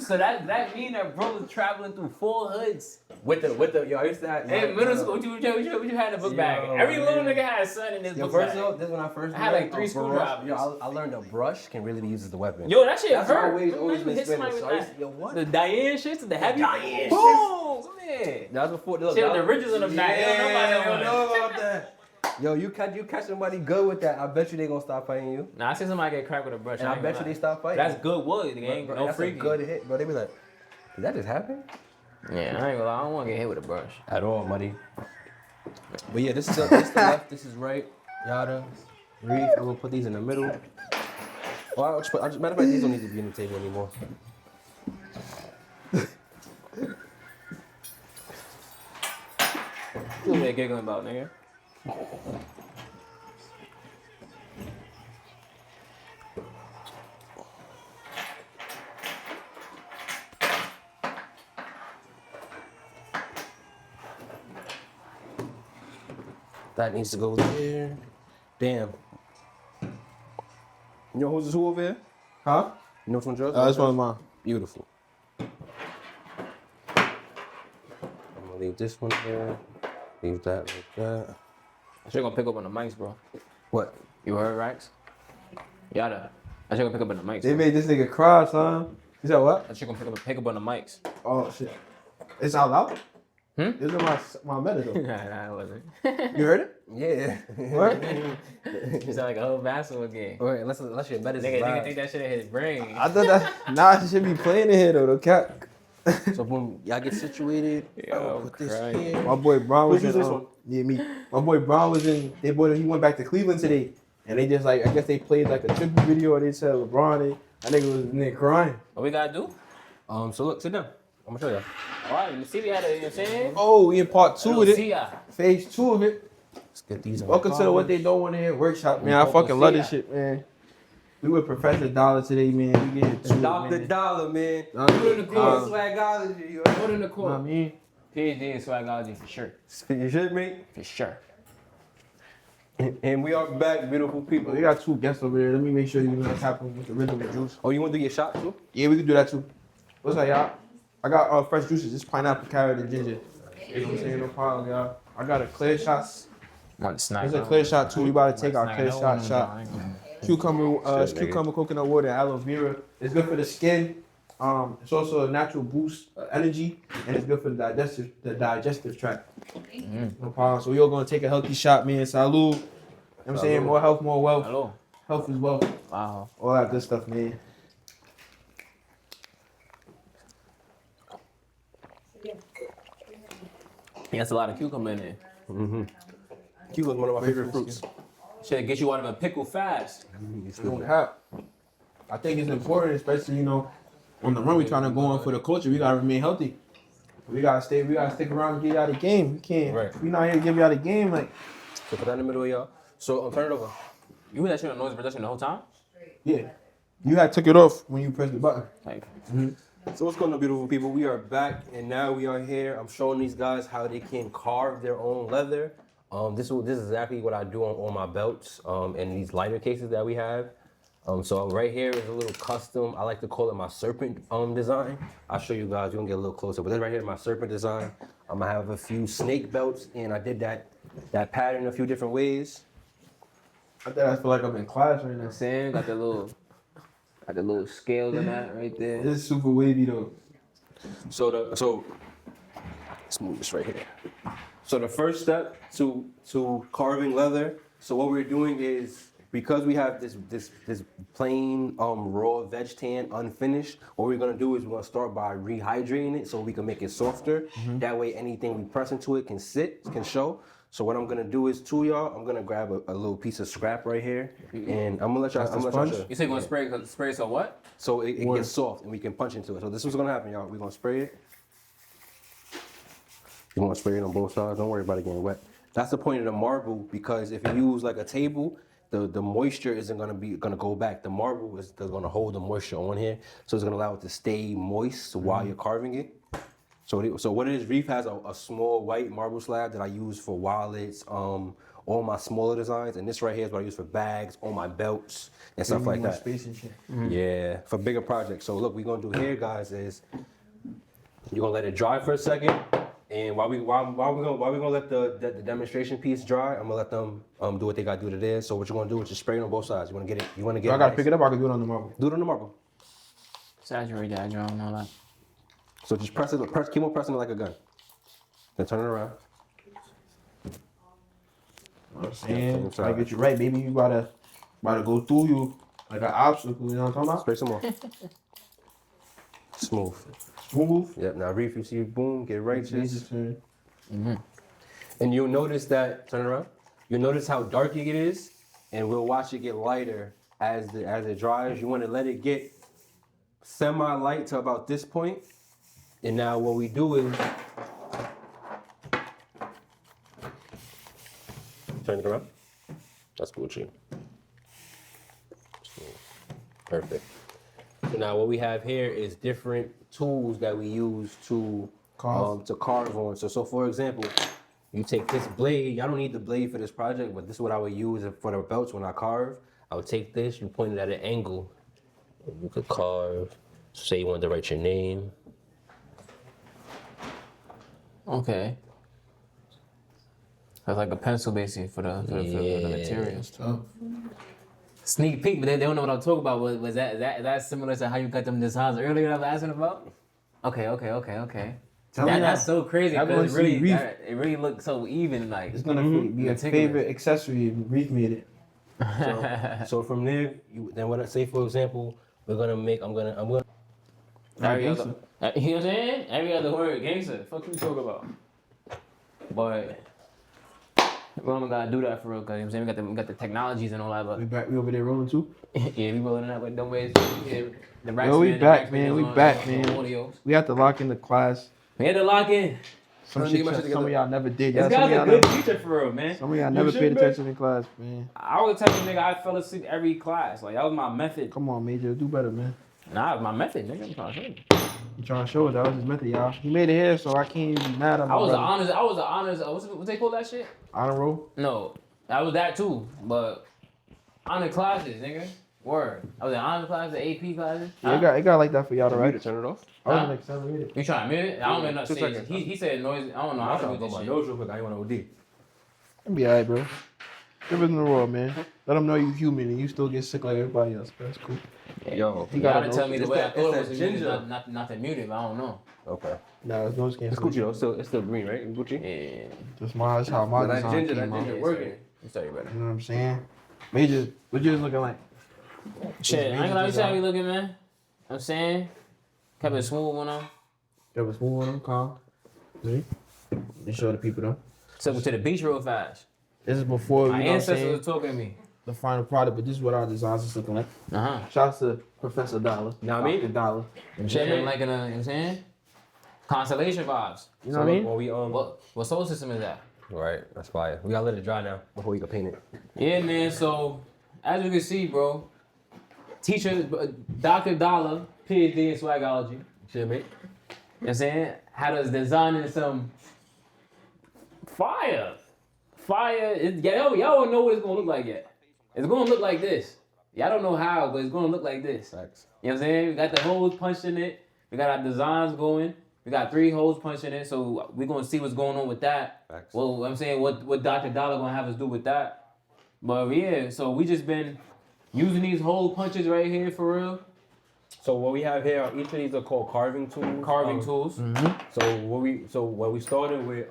So that mean that bro is traveling through 4 hoods. With the yo, I used to have In middle school, what you had in the book bag? Yo, Every little man. nigga had a son in his Yo, book first bag. of all, this is when I first I had learned like 3 a screwdrivers. Yo, I learned a brush can really be used as a weapon. Yo, that shit That's hurt. always Remember been hit somebody spinning. with So I used that? to, yo, what? The Diane shits, the heavy. Diane Boom! Come here. That was before. Look, Shit with that the was- ridges on the back. Yeah, Nobody I want don't it. know about that. Yo, you catch somebody good with that, I bet you they gonna stop fighting you. Nah, I see somebody get cracked with a brush. And I ain't bet gonna you lie. they stop fighting. That's good wood. They ain't Bro, no that's freaky. a good hit, bro. They be like, did that just happen? Yeah, I ain't gonna lie. I don't want to get hit with a brush. At all, buddy. But yeah, this is the left, this is right. Yada, Reef. I'm gonna put these in the middle. Oh, matter of fact, these don't need to be on the table anymore. What they giggling about, nigga? That needs to go there. Damn. You know who's who over here? Huh? You know which one's yours? That's one of mine. Beautiful. I'm gonna leave this one here. Leave that like that. I should gonna pick up on the mics, bro. What? You heard, Rax? Yada. I should gonna pick up on the mics. They bro. made this nigga cry, son. You said what? I should gonna pick up on the mics. Oh shit. It's out loud? Hmm? This is my meta though. Nah, it wasn't. You heard it? Yeah. What? You sound like a whole basketball game. Wait, unless your medicine Nigga think that shit in his brain. I thought that nah, she should be playing in here though, the cat. So when y'all get situated, Yo, I'll put this Christ. here. My boy Brown was Who's in this um, one? Yeah, me. My boy Brown was in he went back to Cleveland today. And they just like I guess they played like a tribute video or they said LeBron that nigga was in there crying. What we gotta do? So look, sit down. I'm gonna show y'all. Alright, you see we had a, you know what I'm saying? Oh, we in part 2 with See it. ya. Phase 2 of it. Let's get these on. Welcome to the What They Don't Want to Hear workshop, man. I fucking love this shit, man. We with Professor Dolla today, man. We getting to Dr. man. Dollar, man. Put in the quote. Swagology, you Put in the You know what I quote. mean? PhD in swagology for sure. You should, mate. For sure. And we are back, beautiful people. We got 2 guests over there. Let me make sure you know what's happening with the rhythm and juice. Oh, you want to do your shot too? Yeah, we can do that too. What's up, y'all? I got fresh juices. It's pineapple, carrot, and ginger. You know what I'm saying? No problem, y'all. I got a clear shots. Want to snack? There's a clear shot too. We about to take our clear shot. Cucumber, coconut water, and aloe vera. It's good for the skin. It's also a natural boost of energy, and it's good for the digestive tract. No problem. So we all gonna take a healthy shot, man. Salud. You know what I'm saying? More health, more wealth. Hello. Health is wealth. Wow. All that good stuff, man. He has a lot of cucumber in it. Cucumber's one of my favorite fruits. Should get you out of a pickle fast. No cap. I think it's important, especially on the run we trying to go on for the culture. We gotta remain healthy. We gotta stick around and get y'all the game. We can't. Right. We not here to give y'all the game. Like, So put that in the middle of y'all. So turn it over. You heard that shit on noise reduction the whole time? yeah, you had took it off when you pressed the button. Like, So what's going on, beautiful people? We are back, and now we are here. I'm showing these guys how they can carve their own leather. This is exactly what I do on my belts and these lighter cases that we have. So right here is a little custom. I like to call it my serpent design. I'll show you guys. You're gonna get a little closer. But this right here is my serpent design. I'm gonna have a few snake belts, and I did that pattern a few different ways. I think I feel like I'm in class right now. saying, got the little scales in that right there. This is super wavy though. So let's move this right here. So the first step to carving leather. So what we're doing is, because we have this plain raw veg tan unfinished, what we're gonna do is we're gonna start by rehydrating it so we can make it softer. That way anything we press into it can show. So what I'm gonna do is I'm gonna grab a little piece of scrap right here, and I'm gonna let y'all. show. You say you gonna spray so what? So it gets soft and we can punch into it. So this is what's gonna happen, y'all. We're gonna spray it. You wanna spray it on both sides. Don't worry about it getting wet. That's the point of the marble, because if you use like a table, the moisture isn't gonna go back. The marble is gonna hold the moisture on here, so it's gonna allow it to stay moist while you're carving it. So what it is, Reef has a small white marble slab that I use for wallets, all my smaller designs, and this right here is what I use for bags, all my belts, and stuff like that. Space and shit. Yeah, for bigger projects. So look, we're gonna do here, guys, is you're gonna let it dry for a second, and while we're gonna let the demonstration piece dry, I'm gonna let them do what they gotta do to theirs. So what you're gonna do is just spray it on both sides. You wanna get So I it gotta nice. pick it up. I can do it on the marble. Do it on the marble. Saturate that, John, and all that. So just keep on pressing it like a gun. Then turn it around. And I get you right, baby. You gotta go through you like an obstacle. You know what I'm talking about? Spray some more. Smooth. Smooth. Yep. Now Reef, you see, boom, get righteous. Jesus, turn. And you'll notice that, turn around, you'll notice how dark it is, and we'll watch it get lighter as it dries. You want to let it get semi-light to about this point. And now what we do is, turn it around. That's Gucci. Perfect. So now what we have here is different tools that we use to carve on. So for example, you take this blade. I don't need the blade for this project, but this is what I would use for the belts when I carve. I would take this, you point it at an angle, and you could carve. Say you wanted to write your name. Okay. That's like a pencil basically for the materials. Tough. Sneak peek, but they don't know what I'm talking about. Was that similar to how you got them designs earlier that I was asking about? Okay. Tell me That's so crazy I because wanna see Reef. it really looks so even. Like It's gonna be a Meticulous. favorite accessory if Reef made it. So from there, then what I say, for example, I'm gonna. every other, you know what I'm saying? Every other word, gangster. Fuck you talk about. But we don't gotta do that for real, cause you know what I'm saying we got the technologies and all that. But We over there rolling too. yeah, we rolling that with them ways. Yeah, the Yo, we back, the man. Racksman We is on back, the man. audios. We have to lock in the class. We had to lock in. Some Let me shit get my shit some of together. y'all never did. This Y'all, some guy's of a y'all good never, teacher for real, man. some of y'all never should paid be. attention in class, man. I was the type of nigga I fell asleep every class. Like that was my method. Come on, Major, do better, man. Nah, it was my method, nigga. I'm trying to show you. You trying to show it? That was his method, y'all. He made it here, so I can't even be mad at my I was brother. the honors. What they call that shit? Honor roll. No, I was that too, but honor classes, nigga. Word. I was in honor classes, AP classes. Yeah, it got like that for y'all to Right to write. turn it off. I was Huh? in like 7 or 8. You trying to mute it? I don't know enough 2 stage. seconds. He said noise. I don't know. I'm I trying don't to do go my this nose real quick. I ain't want to OD. It'll be alright, bro. Give it in the world, man. Let them know you human and you still get sick like everybody else. That's cool. Yo. You You gotta gotta know. tell me the It's way I that- thought it's it was that to mute it, ginger. not to mute it, but I don't know. Okay. Nah, it's noise It's cancellation. Gucci though. It's still green, right? Gucci. Yeah. That's how my That design ginger, came that out. ginger Yeah, working. You started better. You know what I'm saying? Major, what yours looking like? Shit, I ain't gonna lie, you see design. how we looking, man. I'm saying, kept it smooth on them. That was smooth on them, calm. See? They show the people though. Took me to the beach real fast. This is before, you My know what I'm ancestors saying, was talking to me. the final product, but this is what our designs is looking like. Shouts to Professor Dolla. Know what I mean? Dr. Dolla. Shit, I'm liking you know what I'm saying? Constellation vibes. You know what I mean? When we What solar system is that? Right. That's fire. We gotta let it dry now before we can paint it. Yeah, man. So, as you can see, bro, teacher, Dr. Dolla, PhD in swagology. Shit, mate. You know what I'm saying? Had us designing some fire. Y'all don't know what it's gonna look like yet. It's gonna look like this. Y'all don't know how, but it's gonna look like this. Facts. You know what I'm saying? We got the holes punched in it. We got our designs going. We got 3 holes punched in it. So we're gonna see what's going on with that. Facts. Well, I'm saying what Dr. Dollar gonna have us do with that. But yeah, so we just been using these hole punches right here for real. So what we have here, each of these are called carving tools. Carving tools. So what we started with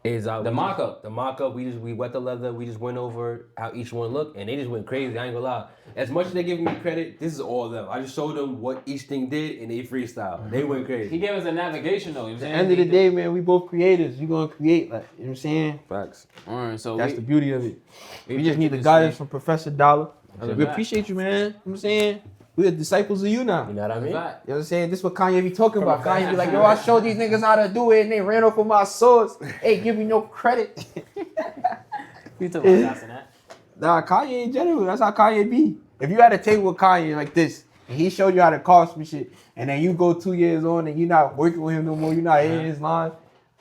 is The mock-up. The mock-up. We wet the leather. We just went over how each one looked, and they just went crazy. I ain't gonna lie. As much as they give me credit, this is all them. I just showed them what each thing did, and they freestyle. They went He crazy. gave us a navigation though. You know what I'm At saying? the end of the day, man, we both creators. You gonna create, like, you know what I'm saying? Facts. Alright, so That's the beauty of it. We just need the this guidance way. from Professor Dollar. That's We a fact. appreciate you, man. You know what I'm saying? We are disciples of you now. You know what I That's mean? a fact. You know what I'm saying? This is what Kanye be talking about. Kanye be like, yo, I showed these niggas how to do it and they ran off of my source. Hey, give me no credit. You talking about Johnson, that? Nah, Kanye in general, that's how Kanye be. If you had a table with Kanye like this, and he showed you how to carve some shit, and then you go 2 years on and you're not working with him no more, you're not hearing his line.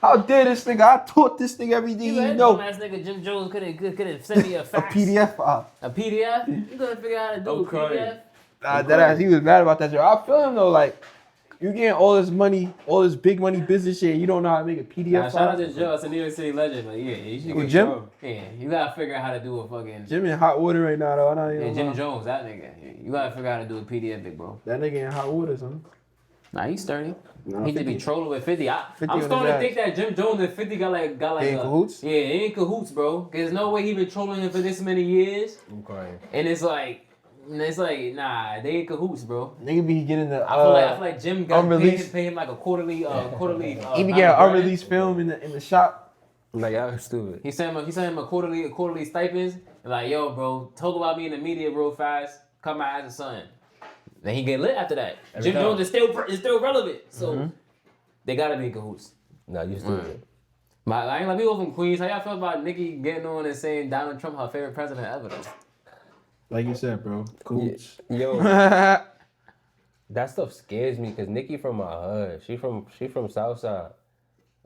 How dare this nigga? I taught this nigga everything You he like, know. ass nigga Jim Jones could have sent me a A fax. PDF file. A PDF? You gonna figure out how to do a Okay. PDF? Nah, that ass, he was mad about that shit. I feel him though, like, you getting all this money, all this big money business shit, you don't know how to make a PDF Nah, shout out file. to Joe. It's a New York City legend, but yeah, you should Who, get Jim? Joe. Yeah, you gotta figure out how to do a fucking. Jim in hot water right now though. I don't even Yeah, Jim know. Jones, that nigga. Yeah, you gotta figure out how to do a PDF, big bro. That nigga in hot water, son. Nah, he's sturdy. Nah, He just be 50. trolling with 50. 50 I'm on starting his to think that Jim Jones and 50 got like They in cahoots? Yeah, they in cahoots, bro. There's no way he been trolling him for this many years, I'm crying. and it's like nah, they in cahoots, bro. Nigga be getting the I feel like Jim got unreleased. pay him like a quarterly. he be getting an unreleased film in the shop. I'm like, y'all stupid. He sent him a quarterly stipends. And like, yo, bro, talk about me in the media real fast. Cut my ass or something. Then he get lit after that. Every Jim time. Jones is still relevant. So they gotta be in cahoots. Nah, you stupid. But I ain't like people from Queens. How y'all feel about Nicki getting on and saying Donald Trump her favorite president ever? Though? Like you said, bro. Cooch. Yo, that stuff scares me because Nikki from my hood. She from Southside.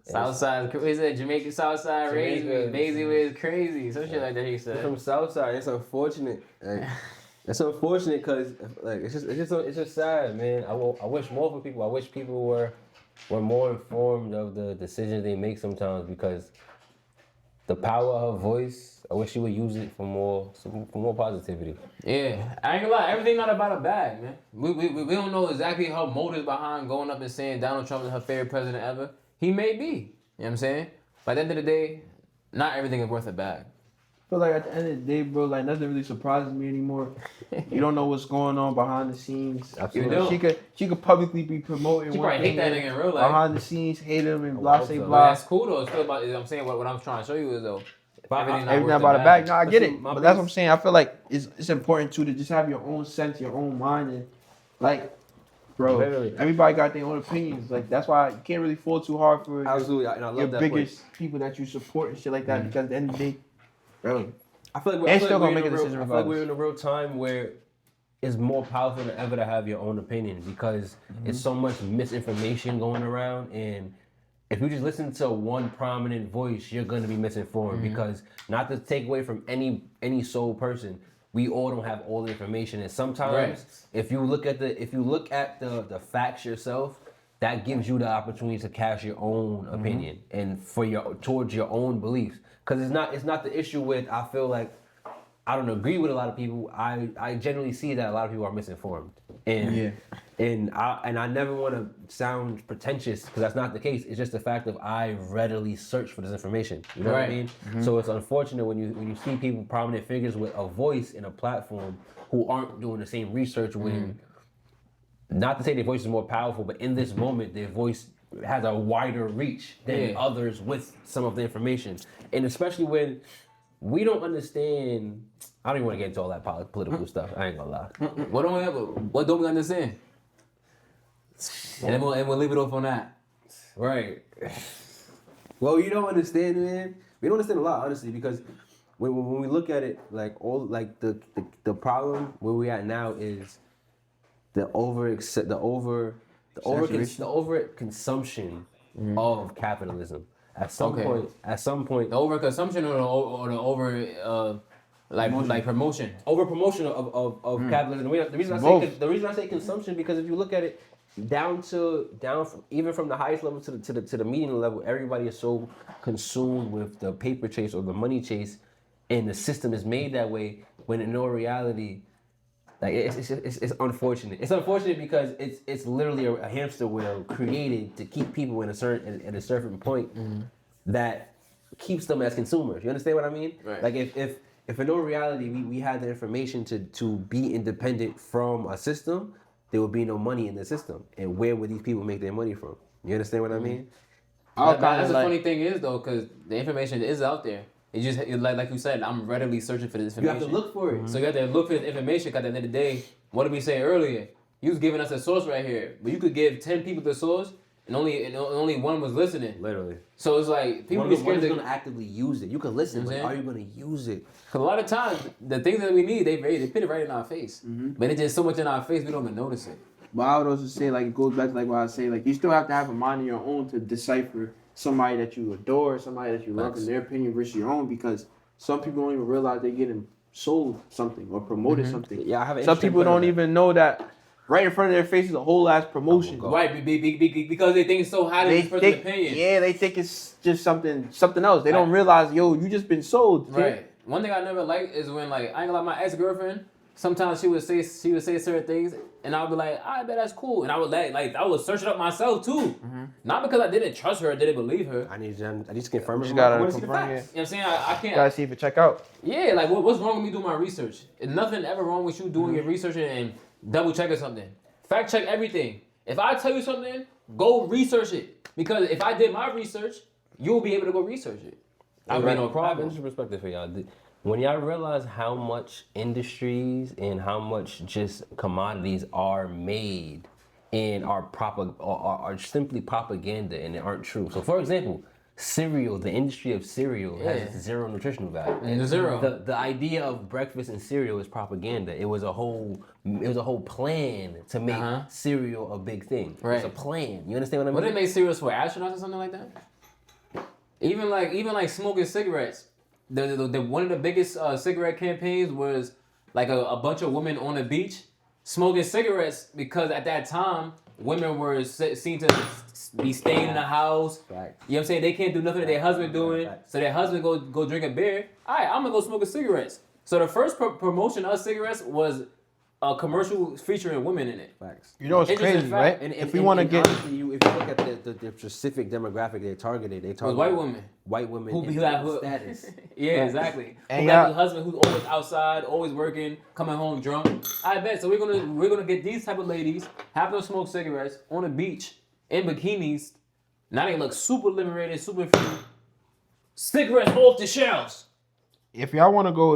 Southside, is it Jamaican Southside raised me? Jamaica. Basically, was crazy. Some shit like that. He She said. from Southside. It's unfortunate. Like, it's unfortunate because like it's just sad, man. I wish more for people. I wish people were more informed of the decisions they make sometimes because the power of her voice. I wish she would use it for more positivity. Yeah, I ain't gonna lie. Everything not about a bag, man. We don't know exactly her motives behind going up and saying Donald Trump is her favorite president ever. He may be. You know what I'm saying? But at the end of the day, not everything is worth a bag. I feel like at the end of the day, bro, like nothing really surprises me anymore. You don't know what's going on behind the scenes. Absolutely. You know, she could publicly be promoting She one probably hate thing that nigga in real life. behind the scenes, hate him and I blah hope say so. But blah. that's cool though. It's still about. I'm saying what I'm trying to show you is though. Everything Everything worth about the bag. No, I get Listen, it. my But that's what I'm biggest- saying. I feel like it's important too to just have your own sense, your own mind, and like Bro, Literally. everybody got their own opinions. Like that's why you can't really fall too hard for Absolutely, and I love your that biggest people that you support and shit like that. Because at the end of the day, bro, I feel like And still gonna make a decision I feel like we're regardless. in a real time where it's more powerful than ever to have your own opinion because it's so much misinformation going around, and if you just listen to one prominent voice, you're gonna be misinformed because not to take away from any sole person, we all don't have all the information, and sometimes if you look at the facts yourself, that gives you the opportunity to cast your own opinion and towards your own beliefs. Because it's not the issue with, I feel like I don't agree with a lot of people. I generally see that a lot of people are misinformed, and I never want to sound pretentious because that's not the case. It's just the fact of I readily search for this information. You know what I mean? So it's unfortunate when you see people, prominent figures with a voice and a platform, who aren't doing the same research. When not to say their voice is more powerful, but in this moment their voice has a wider reach than others with some of the information, and especially when we don't understand. I don't even want to get into all that political stuff. I ain't gonna lie. What don't we understand? And we'll leave it off on that. Right. Well, you don't understand, man. We don't understand a lot, honestly, because when we look at it, like the problem where we at now is the over consumption of capitalism. At some point, The overconsumption or the over like promotion. over promotion of capitalism. The reason I say consumption because if you look at it down from even from the highest level to the median level, everybody is so consumed with the paper chase or the money chase, and the system is made that way. When in no reality, like it's unfortunate. It's unfortunate because it's literally a hamster wheel created to keep people at a certain point that keeps them as consumers. You understand what I mean? Right. Like if in no reality we had the information to be independent from a system, there would be no money in the system. And where would these people make their money from? You understand what I mean? That's the funny thing is though, because the information is out there. Like you said, I'm readily searching for this You information. have to look for it. So you have to look for this information because at the end of the day, what did we say earlier? You was giving us a source right here, but you could give 10 people the source and only one was listening. Literally. So it's like people be scared to actively use it. You can listen, but are you gonna use it? Because a lot of times the things that we need, they put it right in our face. But it's just so much in our face we don't even notice it. But I would also say, like, it goes back to like what I say, like you still have to have a mind of your own to decipher somebody that you adore, somebody that you love, and their opinion versus your own, because some people don't even realize they're getting sold something or promoted something. Yeah, I have. Some people don't even know that right in front of their face is a whole ass promotion. Right, because they think it's so highly this person's opinion. Yeah, they think it's just something else. They don't realize, yo, you just been sold. Kid. Right. One thing I never liked is when, like, I ain't gonna lie, my ex-girlfriend, sometimes she would say certain things, and I'll be like, I bet that's cool. And I would I would search it up myself too. Not because I didn't trust her or didn't believe her. I need to confirm it. You gotta I see the confirm facts. it. You know what I'm saying? I can't. Gotta see if it check out. Yeah, like what's wrong with me doing my research? There's nothing ever wrong with you doing your research and double checking something. Fact check everything. If I tell you something, go research it. Because if I did my research, you'll be able to go research it. I mean, no problem. I have interesting perspective for y'all. When y'all realize how much industries and how much just commodities are made and are simply propaganda and they aren't true. So, for example, cereal, the industry of cereal has zero nutritional value. And zero. The idea of breakfast and cereal is propaganda. It was a whole plan to make cereal a big thing. Right. It's a plan. You understand what I mean? What they make cereals for astronauts or something like that? Even like smoking cigarettes. The one of the biggest cigarette campaigns was like a bunch of women on the beach smoking cigarettes because at that time women were seen to be staying in the house. Fact. You know what I'm saying? They can't do nothing that their husband doing, so their husband go drink a beer. All right, I'm gonna go smoke cigarettes. So the first promotion of cigarettes was a commercial featuring women in it. Facts. You know, it's Interesting crazy, fact. right? If we want to get, honestly, if you look at the specific demographic they targeted White women. White women Who in be like status. Yeah, exactly. And Who got a husband who's always outside, always working, coming home drunk. I bet. So we're gonna get these type of ladies, have them smoke cigarettes on the beach in bikinis. Now they look super liberated, super free. Cigarettes off the shelves. if y'all want to go,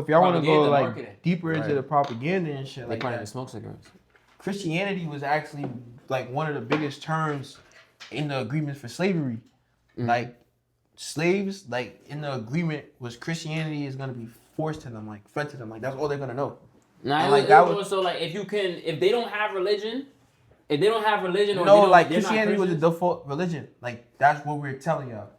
like marketing. deeper into the propaganda and shit, They like probably that, even smoke cigarettes. Christianity was actually like one of the biggest terms in the agreements for slavery. Like slaves, like in the agreement was Christianity is gonna be forced to them, like fed to them, like that's all they're gonna know. Nah, And, like, that was so like if they don't have religion, or no, like Christianity was the default religion. Like that's what we're telling y'all.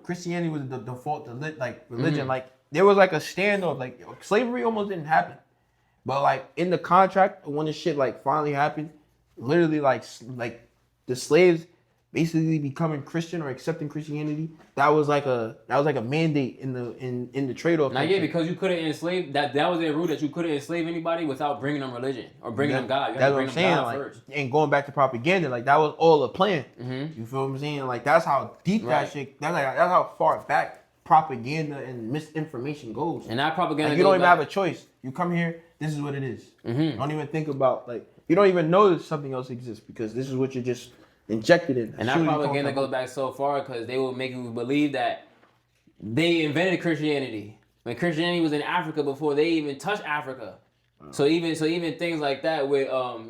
Christianity was the default religion. Like there was like a standoff. Like slavery almost didn't happen, but like in the contract when the shit like finally happened, literally like the slaves basically becoming Christian or accepting Christianity. That was like a mandate in the trade off. Now yeah, because you couldn't enslave that was their rule that you couldn't enslave anybody without bringing them religion or bringing them God. You That's have to what bring I'm them saying. God Like, first. and going back to propaganda, like that was all a plan. You feel what I'm saying? Like that's how deep Right. that shit. That's how far back propaganda and misinformation goes. And that propaganda. Like, you don't even have a choice. You come here. This is what it is. You don't even think about like you don't even know that something else exists because this is what you're just injected in. And that propaganda goes back so far because they will make you believe that they invented Christianity. When Christianity was in Africa before they even touched Africa. So even things like that with so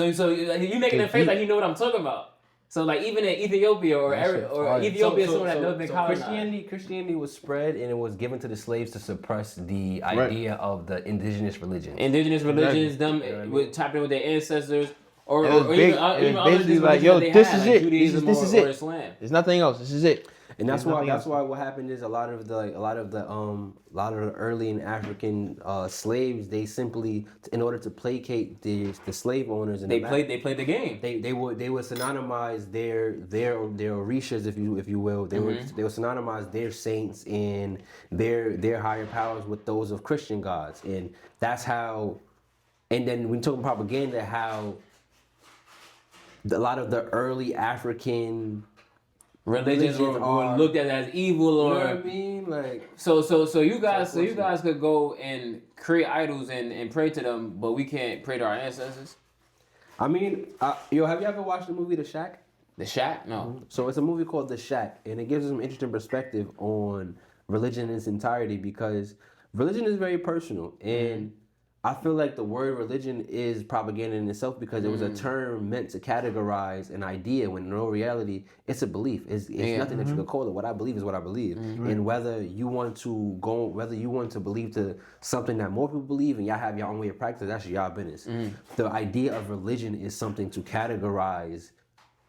you making a face like you know what I'm talking about. So like even in Ethiopia or Ethiopia, someone that doesn't colonize. Christianity was spread and it was given to the slaves to suppress the idea of the indigenous religion. Indigenous religions, them would tap in with their ancestors. Or big, even basically other like, yo, this is it. Judaism This is or it. Islam. There's nothing else. This is it. And that's why what happened is a lot of the early African slaves, they simply, in order to placate the slave owners, and they played the game. They would synonymize their orishas, if you will. They would synonymize their saints and their higher powers with those of Christian gods, and that's how. And then when talking propaganda, how a lot of the early African religions were looked at as evil, or you know what I mean, like so you guys could go and create idols and pray to them, but we can't pray to our ancestors. I mean, have you ever watched the movie The Shack? The Shack? No. So it's a movie called The Shack, and it gives us some interesting perspective on religion in its entirety because religion is very personal, and I feel like the word religion is propaganda in itself because it was a term meant to categorize an idea when in real reality it's a belief. It's nothing that you can call it. What I believe is what I believe. And whether you want to believe to something that more people believe and y'all have your own way of practice, that's y'all business. The idea of religion is something to categorize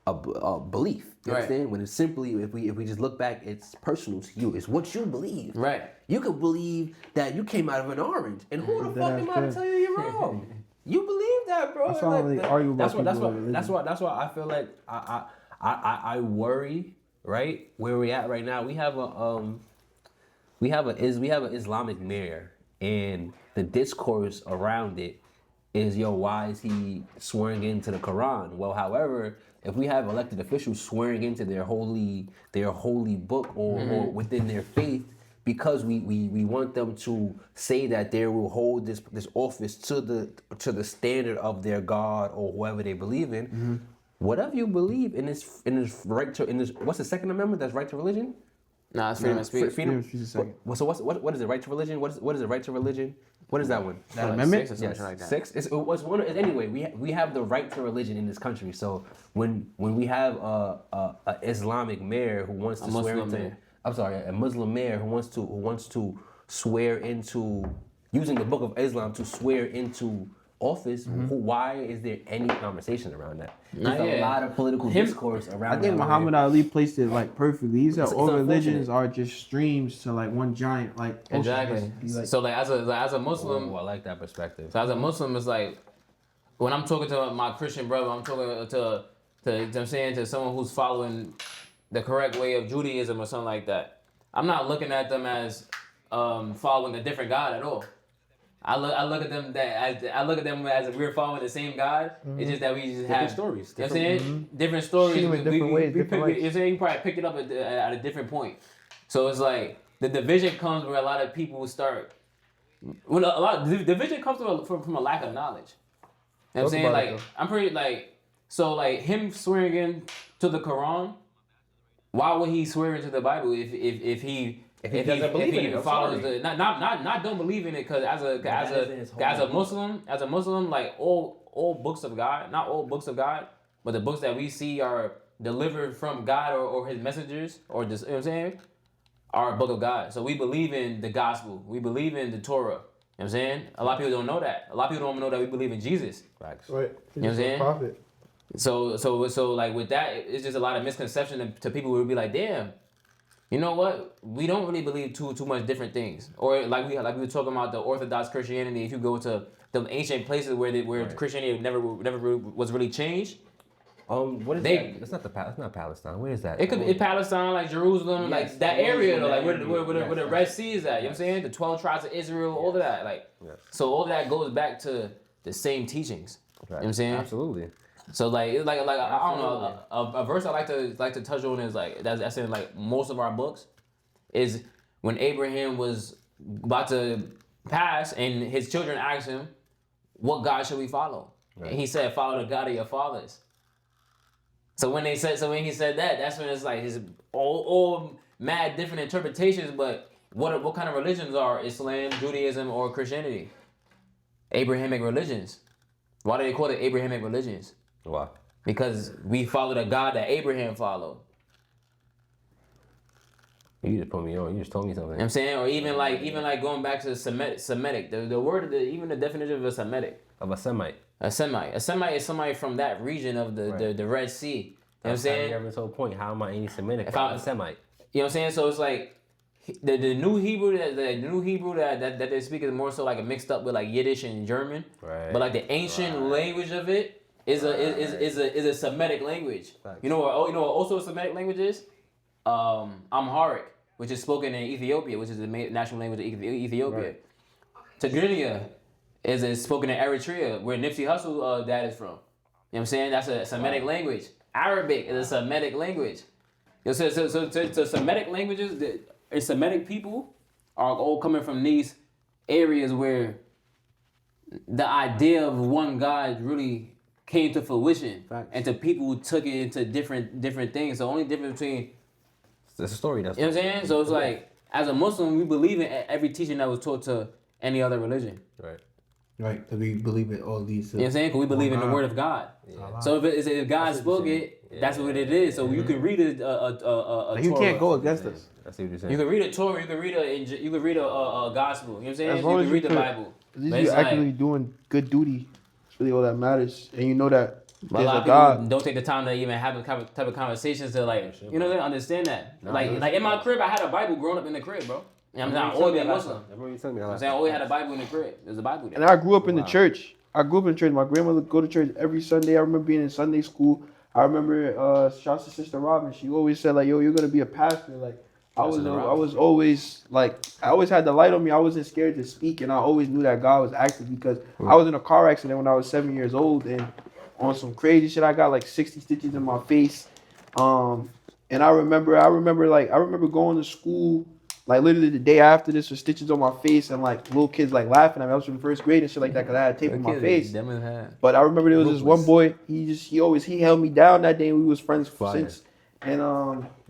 a belief. You understand? When it's simply, if we just look back, it's personal to you. It's what you believe. Right. You could believe that you came out of an orange, and who the fuck am I to tell you you're wrong? You believe that, bro. That's why I really argue about That's why I feel like I worry. Right where we at right now, we have an Islamic mayor, and the discourse around it is, yo, why is he swearing into the Quran? Well, however, if we have elected officials swearing into their holy book or within their faith, because we want them to say that they will hold this office to the standard of their God or whoever they believe in, whatever you believe in this right to what's the Second Amendment? That's right to religion. Nah, it's freedom of speech. Freedom of speech is second. So what is it? Right to religion? What is it? Right to religion? What is that one? That amendment? 6 or something like that. 6. It was one. Anyway, we have the right to religion in this country. So when we have a Islamic mayor who wants to swear into, a Muslim mayor who wants to swear into using the Book of Islam to swear into office, why is there any conversation around that? There's a lot of political discourse around that. I think Muhammad Ali placed it like perfectly. He said all religions are just streams to like one giant like ocean. Exactly. So like as a Muslim, I like that perspective. So as a Muslim, it's like when I'm talking to my Christian brother, I'm talking to someone who's following the correct way of Judaism or something like that. I'm not looking at them as following a different God at all. I look at them as if we're following the same God. It's just that we just have stories. You know what I'm saying? Different stories. Different ways. You're saying you probably picked it up at a different point. So it's like the division comes where a lot of people start. The division comes from a lack of knowledge. You know what I'm saying? Like I'm pretty like so like him swearing in to the Quran. Why would he swear into the Bible if he if he doesn't believe in it, I'm follows sorry. the not don't believe in it, because as a Muslim, like all books of God, not all books of God, but the books that we see are delivered from God or His messengers, or just, you know what I'm saying, are a book of God. So we believe in the gospel. We believe in the Torah. You know what I'm saying? A lot of people don't know that. A lot of people don't know that we believe in Jesus. Facts. Right. You know what I'm saying? Prophet. So like with that, it's just a lot of misconception to people who would be like, damn, you know what? We don't really believe too much different things. Or like we were talking about the Orthodox Christianity. If you go to the ancient places where Christianity never was really changed. What is that? That's not Palestine. Where is that? It could be Palestine, like Jerusalem, Yes, like that Jerusalem, area, though, like that where area. the Red Sea is at. You know what I'm saying? The 12 tribes of Israel, all of that. Like, so all of that goes back to the same teachings. You know what I'm saying? Absolutely. So like I don't know, a verse I like to touch on is like that's in like most of our books, is when Abraham was about to pass and his children asked him, what God should we follow? Right. And he said, follow the God of your fathers. So when he said that, that's when it's like his all mad different interpretations. But what kind of religions are Islam, Judaism, or Christianity? Abrahamic religions. Why do they call it Abrahamic religions? Why? Because we follow the God that Abraham followed. You just put me on. You just told me something. You know what I'm saying? Or even like going back to the Semitic. The word, even the definition of a Semitic. Of a Semite. A Semite is somebody from that region of the Red Sea. You know what I'm saying? That's the whole point. How am I any Semitic? If I'm a Semite. You know what I'm saying? So it's like the new Hebrew that they speak is more so like mixed up with like Yiddish and German. Right. But like the ancient language of it is a Semitic language. Facts. You know what also a Semitic language is? Amharic, which is spoken in Ethiopia, which is the national language of Ethiopia. Right. Tigrinya is spoken in Eritrea, where Nipsey Hussle dad is from. You know what I'm saying? That's a Semitic language. Arabic is a Semitic language. So Semitic languages, and Semitic people are all coming from these areas where the idea of one God really came to fruition. Facts. And to people who took it into different things. The only difference between, It's a story. That's you know what I'm saying? So it's like, as a Muslim, we believe in every teaching that was taught to any other religion. right. Right. Because we believe in all these. You know what I'm saying? Because we believe in the word of God. Yeah. So if God spoke it, that's what it is. So you can read a Like, you Torah. can't go against us. I see what you're saying. You can read a Torah. You can read a gospel. You know what I'm saying? As You long can as read you the could- Bible. At least But you're it's like- actually doing good duty. It's really all that matters. And you know that But a there's lot a of people God. don't take the time to even have a type of conversations to like, sure, you know, they understand that. No, like that's in my crib, I had a Bible growing up in the crib, bro. You know what I'm saying? I always been Muslim. You know what I'm saying? I always had a Bible in the crib. There's a Bible there. And I grew up in the church. My grandmother would go to church every Sunday. I remember being in Sunday school. I remember shouts to Sister Robin. She always said like, "Yo, you're gonna be a pastor." Like, I was always like, I always had the light on me. I wasn't scared to speak, and I always knew that God was active because I was in a car accident when I was 7 years old, and on some crazy shit, I got like 60 stitches in my face. And I remember going to school. Like literally the day after this with stitches on my face and like little kids like laughing at me. I was in first grade and shit like that because I had tape on my face. But I remember there was this one boy, he held me down that day and we was friends since. And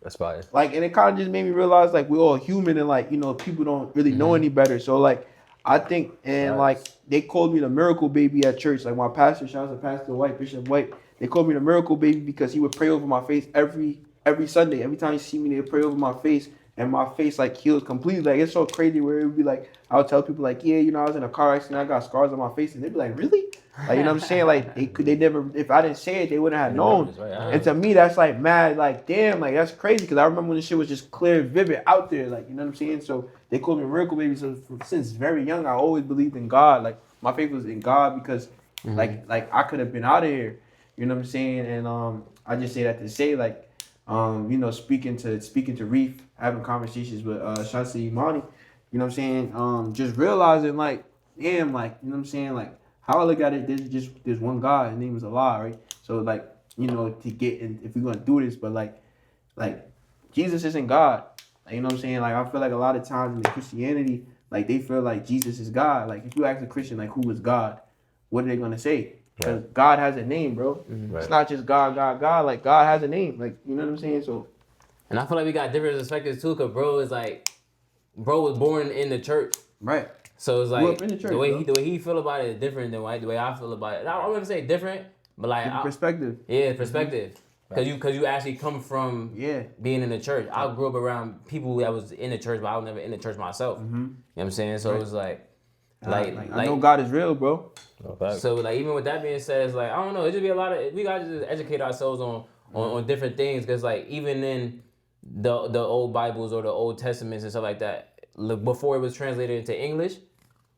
That's fire. like, and it kind of just made me realize like we're all human and like, you know, people don't really know any better. So like, I think, and like they called me the miracle baby at church. Like my pastor, shout out to Pastor White, Bishop White. They called me the miracle baby because he would pray over my face every Sunday. Every time he see me, they would pray over my face. And my face like healed completely. Like it's so crazy where it would be like I would tell people like, yeah, you know, I was in a car accident, I got scars on my face, and they'd be like, really? Like, you know what I'm saying? Like they never, if I didn't say it, they wouldn't have known. And to me, that's like mad, like damn, like that's crazy because I remember when the shit was just clear, vivid out there, like you know what I'm saying. So they called me miracle baby. So since very young, I always believed in God. Like my faith was in God because like I could have been out of here, you know what I'm saying? And I just say that to say like. You know, speaking to Reef, having conversations with Shansi Imani, you know what I'm saying? Just realizing like, damn, like, you know what I'm saying? Like, how I look at it, there's one God, his name is Allah, right? So like, you know, to get in, if we're gonna do this, but like Jesus isn't God. Like, you know what I'm saying? Like I feel like a lot of times in Christianity, like they feel like Jesus is God. Like if you ask a Christian like who is God, what are they gonna say? Because God has a name, bro. It's not just God. Like, God has a name. Like, you know what I'm saying? So, and I feel like we got different perspectives too, because, bro, it's like, bro was born in the church. Right. So it's Grew like up in the church, the way bro. he feel about it is different than the way I feel about it. I wouldn't say different, but like Different perspective. yeah, perspective. Cause you actually come from Yeah. being in the church. I grew up around people that was in the church, but I was never in the church myself. You know what I'm saying? So it was like I know God is real, bro. so like even with that being said, it's like I don't know. It just be a lot of we gotta just educate ourselves on different things because like even in the old Bibles or the Old Testaments and stuff like that, before it was translated into English,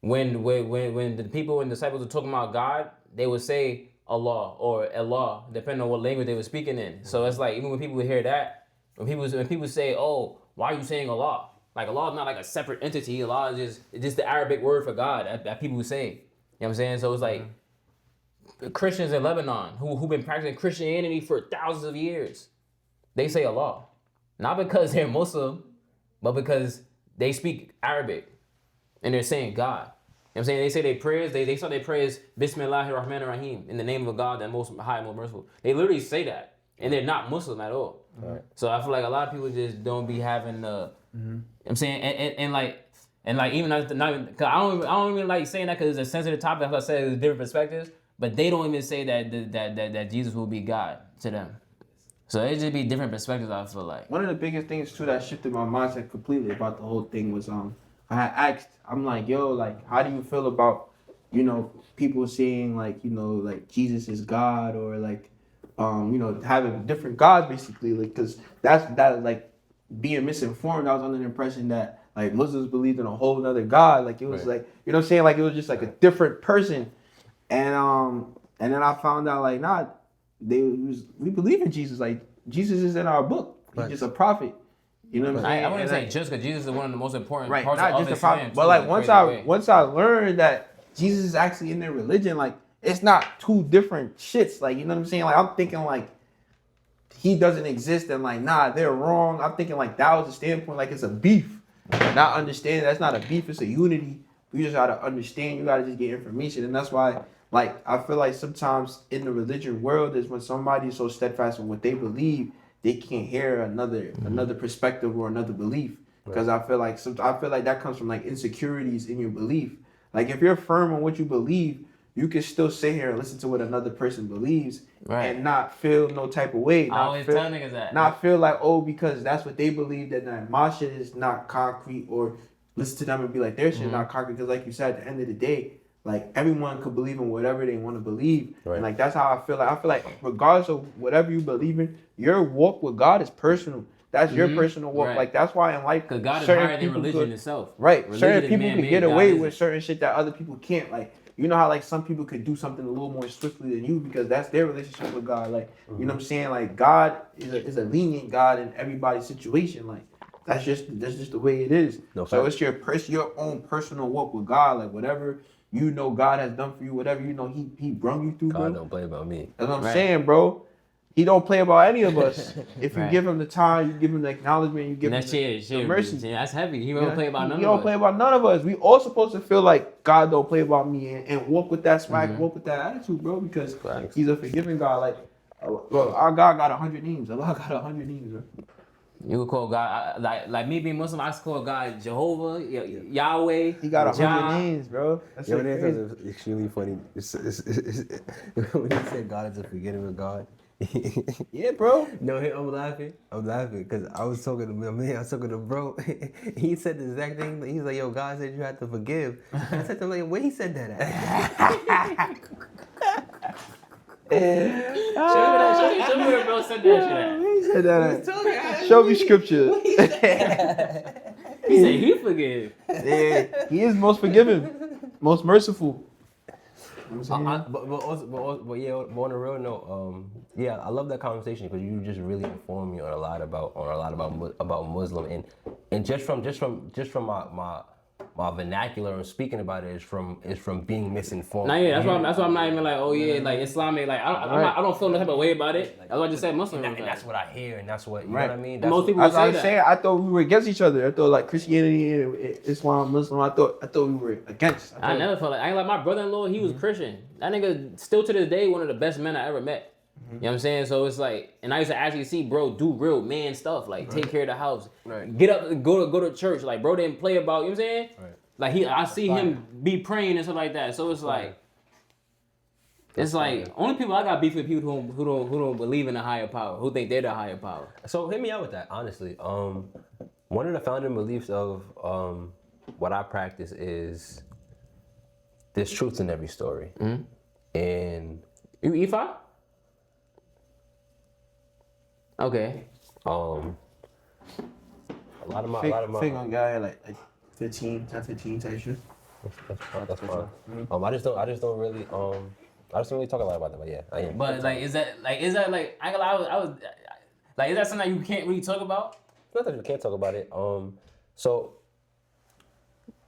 when the people and disciples were talking about God, they would say Allah or Allah, depending on what language they were speaking in. So it's like even when people hear that, when people say, "Oh, why are you saying Allah?" Like Allah is not like a separate entity. Allah is just the Arabic word for God that people say. You know what I'm saying? So it's like Christians in Lebanon who've been practicing Christianity for thousands of years, they say Allah, not because they're Muslim, but because they speak Arabic and they're saying God. You know what I'm saying? They say their prayers, they start their prayers, Bismillahir Rahmanir Rahim, in the name of God, that most high and most merciful. They literally say that, and they're not Muslim at all. Right. So I feel like a lot of people just don't be having the, you know what I'm saying, and like even not cause I don't even like saying that because it's a sensitive topic. As I said, it's different perspectives, but they don't even say that Jesus will be God to them. So it just be different perspectives. I feel like One of the biggest things too that shifted my mindset completely about the whole thing was I had asked, I'm like, yo, like, how do you feel about, you know, people saying like, you know, like Jesus is God or like, you know, having different gods basically, like, cause that like being misinformed. I was under the impression that like Muslims believed in a whole other God, like it was like, you know what I'm saying, like it was just like a different person, and then I found out like we believe in Jesus, like Jesus is in our book, he's just a prophet. You know what I'm saying? I wouldn't say just because Jesus is one of the most important right, parts not of just a Islam. prophet, but like once I learned that Jesus is actually in their religion, like it's not two different shits. Like you know what I'm saying? Like I'm thinking like he doesn't exist and like nah, they're wrong. I'm thinking like that was the standpoint, like it's a beef. Not understanding that's not a beef, it's a unity. You just gotta understand, you gotta just get information, and that's why like I feel like sometimes in the religion world is when somebody's so steadfast in what they believe, they can't hear another perspective or another belief. Because I feel like that comes from like insecurities in your belief. Like if you're firm on what you believe, you can still sit here and listen to what another person believes and not feel no type of way. I always tell niggas that. Not feel like, oh, because that's what they believe that my shit is not concrete, or listen to them and be like their shit is not concrete. Because like you said, at the end of the day, like everyone could believe in whatever they want to believe. Right. And like that's how I feel like. I feel like regardless of whatever you believe in, your walk with God is personal. That's your personal walk. Right. Like that's why in life, because God is higher than religion itself. Right. Religion certain people can get away with isn't. certain shit that other people can't. Like you know how like some people could do something a little more swiftly than you because that's their relationship with God. Like you know what I'm saying? Like God is a lenient God in everybody's situation. Like that's just the way it is. No so fact. It's your own personal walk with God. Like whatever you know God has done for you, whatever you know He brung you through. God bro. don't play about me. That's what I'm saying, bro. He don't play about any of us. If you give him the time, you give him the acknowledgement, you give him the mercy. That's heavy. He don't play about none of us. He don't play about none of us. We all supposed to feel like God don't play about me and walk with that swag, walk with that attitude, bro, because He's a forgiving God. Like, bro, our God got 100 names. Allah got 100 names, bro. You could call God, like me being Muslim, I call God Jehovah, Yahweh. He got 100 names, bro. That's extremely funny. When he said God is a forgiving God. Yeah, bro. No, I'm laughing because I was talking to bro. He said the exact thing. He's like, yo, God said you have to forgive. I said to him, like, where he said that at? Show me where bro said that shit at. He said that. Show me scripture. He said he forgive. Yeah, he is most forgiving, most merciful. But on a real note, yeah, I love that conversation because you just really informed me on a lot about Muslim and just from my vernacular and speaking about it is from being misinformed. Nah, yeah, that's why I'm not even like, oh yeah, like Islamic, like I don't feel no type of way about it. That's what I just said, Muslim. And that's what I hear, and that's what you know what I mean. Most people would say that. I thought we were against each other. I thought like Christianity and Islam, Muslim. I thought we were against. I never felt like my brother-in-law. He was Christian. That nigga still to this day one of the best men I ever met. You know what I'm saying? So it's like, and I used to actually see bro do real man stuff, like take care of the house, get up, and go to church. Like bro didn't play about, you know what I'm saying? Like I see him be praying and stuff like that. So it's like, only people I got beef with people who don't believe in a higher power, who think they're the higher power. So hit me out with that, honestly. One of the founding beliefs of what I practice is there's truth in every story. And you E5? Okay. a lot of my Fake on guy like 15 type shit. that's fine. I just don't really talk a lot about that, but yeah, I am. But like, is that like is that something you can't really talk about? Not that you can't talk about it. So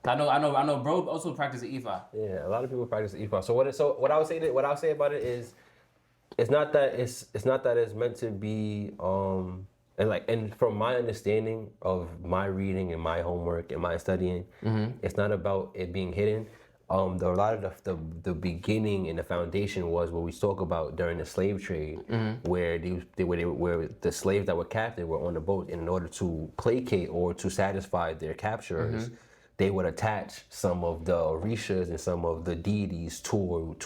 I know. Bro also practices E5. yeah, a lot of people practice EFA. So what I would say about it is, it's not that it's meant to be and from my understanding of my reading and my homework and my studying, it's not about it being hidden. A lot of the beginning and the foundation was what we spoke about during the slave trade, where the slaves that were captive were on the boat, and in order to placate or to satisfy their capturers, they would attach some of the orishas and some of the deities to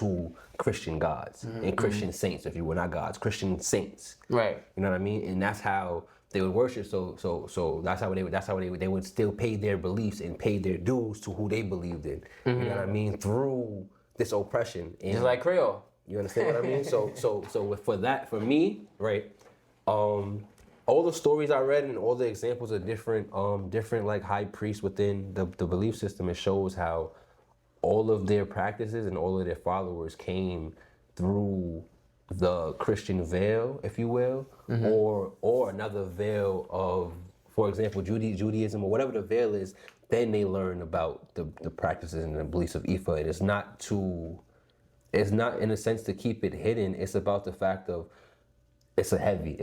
Christian gods and Christian saints, if you will, not gods, Christian saints. Right. You know what I mean? And that's how they would worship. So that's how they would still pay their beliefs and pay their dues to who they believed in. You know what I mean? Through this oppression. And, Just like Creole. you understand what I mean? For me, right? All the stories I read and all the examples of different like high priests within the belief system, it shows how all of their practices and all of their followers came through the Christian veil, if you will, or another veil of, for example, Judaism or whatever the veil is. Then they learn about the practices and the beliefs of Ifa. And it's not in a sense to keep it hidden. It's about the fact of it's a heavy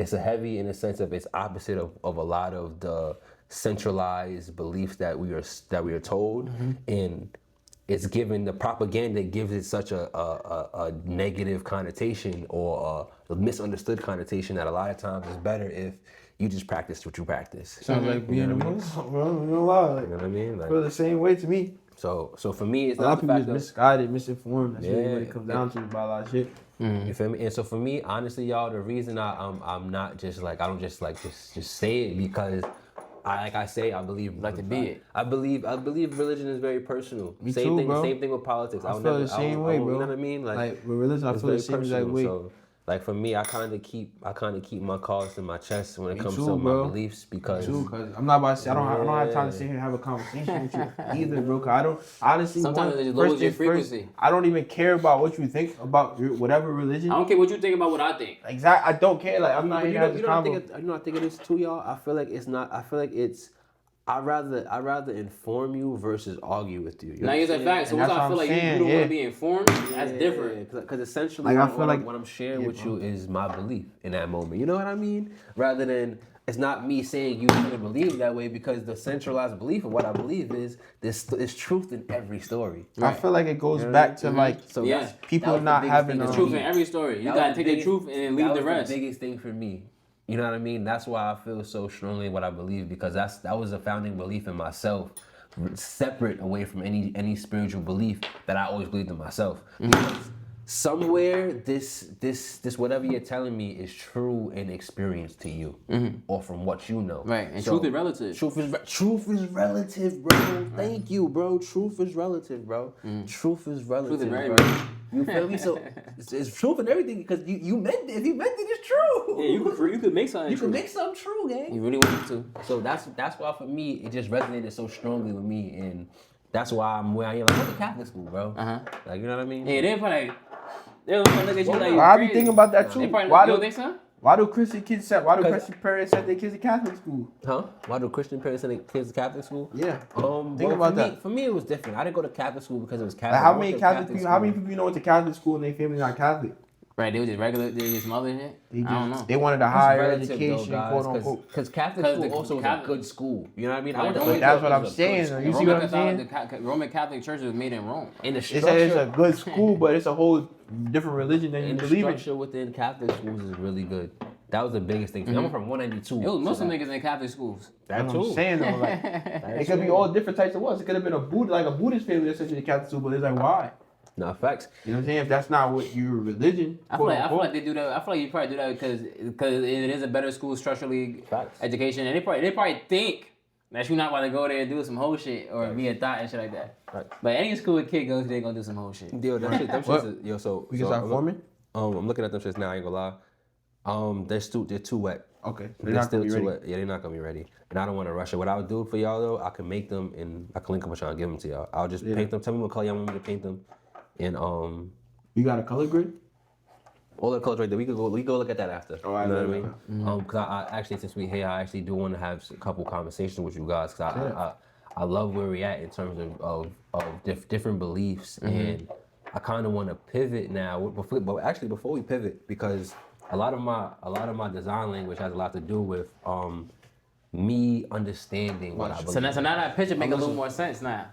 in the sense of it's opposite of a lot of the centralized beliefs that we are told, and it's given the propaganda gives it such a negative connotation or a misunderstood connotation that a lot of times it's better if you just practice what you practice. Sounds like being a Muslim, bro. You know why? You know what I mean? Like, feel the same way to me. So for me, it's A lot not of the people fact just of misguided, misinformed. That's really what it Yeah. comes down to about a lot of shit. You feel me? And so for me, honestly, y'all, the reason I'm not just like I don't just like just say it because I believe Like to be it. I believe religion is very personal. Me Same too, thing. bro. Same thing with politics. I feel the same way, bro. You know what I mean? Like with religion, I it's feel the very same exact personal. way. So, like for me, I kind of keep my cards to my chest when it Me comes too, to bro. my beliefs because Too, cause I'm not about to say I don't have time to sit here and have a conversation with you either, bro. Cause I don't honestly. Sometimes it just lowers your frequency. I don't even care about what you think about whatever religion. I don't care what you think about what I think. Exactly, I don't care. Like I'm not you here know, to have you this know, convo. I think it is too, y'all. I feel like it's not. I feel like it's. I rather inform you versus argue with you. Now here's a fact. So And once that's I what feel I'm like you saying, don't yeah. want to be informed, that's different. Because essentially, Like, I feel like- what I'm sharing Yeah, with bro. you is my belief in that moment. You know what I mean? Rather than it's not me saying you shouldn't believe that way, because the centralized belief of what I believe is there's truth in every story. I feel like it goes back to like So Yeah. that's people that was the not biggest having thing a- for Truth me. in every story. You That gotta was take the the truth and leave that the was rest. The biggest thing for me. You know what I mean? That's why I feel so strongly what I believe, because that was a founding belief in myself, separate away from any spiritual belief that I always believed in myself. Because somewhere this whatever you're telling me is true and experience to you, or from what you know. Right, and So, truth is relative. Truth is relative, bro. Thank you, bro. Truth is relative, bro. Truth is relative. Truth is very bro. relative. You feel me? So it's truth in everything, because you meant it. If you meant it, it's true. Yeah, you could make something You true. can make something true, gang. You really want to. So that's why for me it just resonated so strongly with me, and that's why I'm where I am. Like, I went to Catholic school, bro. Like, you know what I mean? Yeah, they probably they'll look at you like. I be crazy. thinking about that They too. probably Why you don't do think so? why do Christian kids set? Why do Because- Christian parents set their kids to Catholic school? Huh? Why do Christian parents send their kids to Catholic school? Yeah. Think about that. For me, it was different. I didn't go to Catholic school because it was Catholic. Like how I went many to Catholic people? How many people you know went to Catholic school and their family not Catholic? Right, they was just regular, they just some other shit. They I don't know. just they wanted a It's higher relative, education, though, quote guys, unquote. because Catholic 'Cause school the also was a Catholic- good school. You know what I mean? I Like, went to Roman Plato, That's what it I'm was a good saying. school. You see what I'm saying? The Roman Catholic Church was made in Rome. And the They structure, said it's a good school, but it's a whole different religion than you and the believe in. structure within Catholic schools is really good. That was the biggest thing. I went from 192. It was Muslim to niggas in Catholic schools. That's that what I'm too. saying though. Like, it could be all different types of ones. It could have been a Buddhist family that's such a Catholic school, but it's like why? No, facts. You know what I'm saying? If that's not what your religion, I feel like they do that. I feel like you probably do that because it is a better school structurally Facts. education, and they probably think that you're not about to go there and do some whole shit or be a thought and shit like that. Right. But any school a kid goes to, they gonna do some whole shit. Yo, them What? shits is, yo, so we can so start forming. I'm looking at them shits now. I ain't gonna lie. They're too wet. Okay, so They're they're not still gonna be too ready. wet. Yeah, they're not gonna be ready. And I don't want to rush it. What I would do for y'all though, I can make them and I can link them with y'all and give them to y'all. I'll just paint them. Tell me what color y'all want me to paint them. And You got a color grid? all the colors right there. We go look at that after. Oh, I you know know what I mean? Because I actually, since we here, I actually do want to have a couple conversations with you guys. Because I love where we at in terms of different beliefs, and I kind of want to pivot now. Before we pivot, because a lot of my design language has a lot to do with me understanding what I believe. So now that picture make a little more sense now.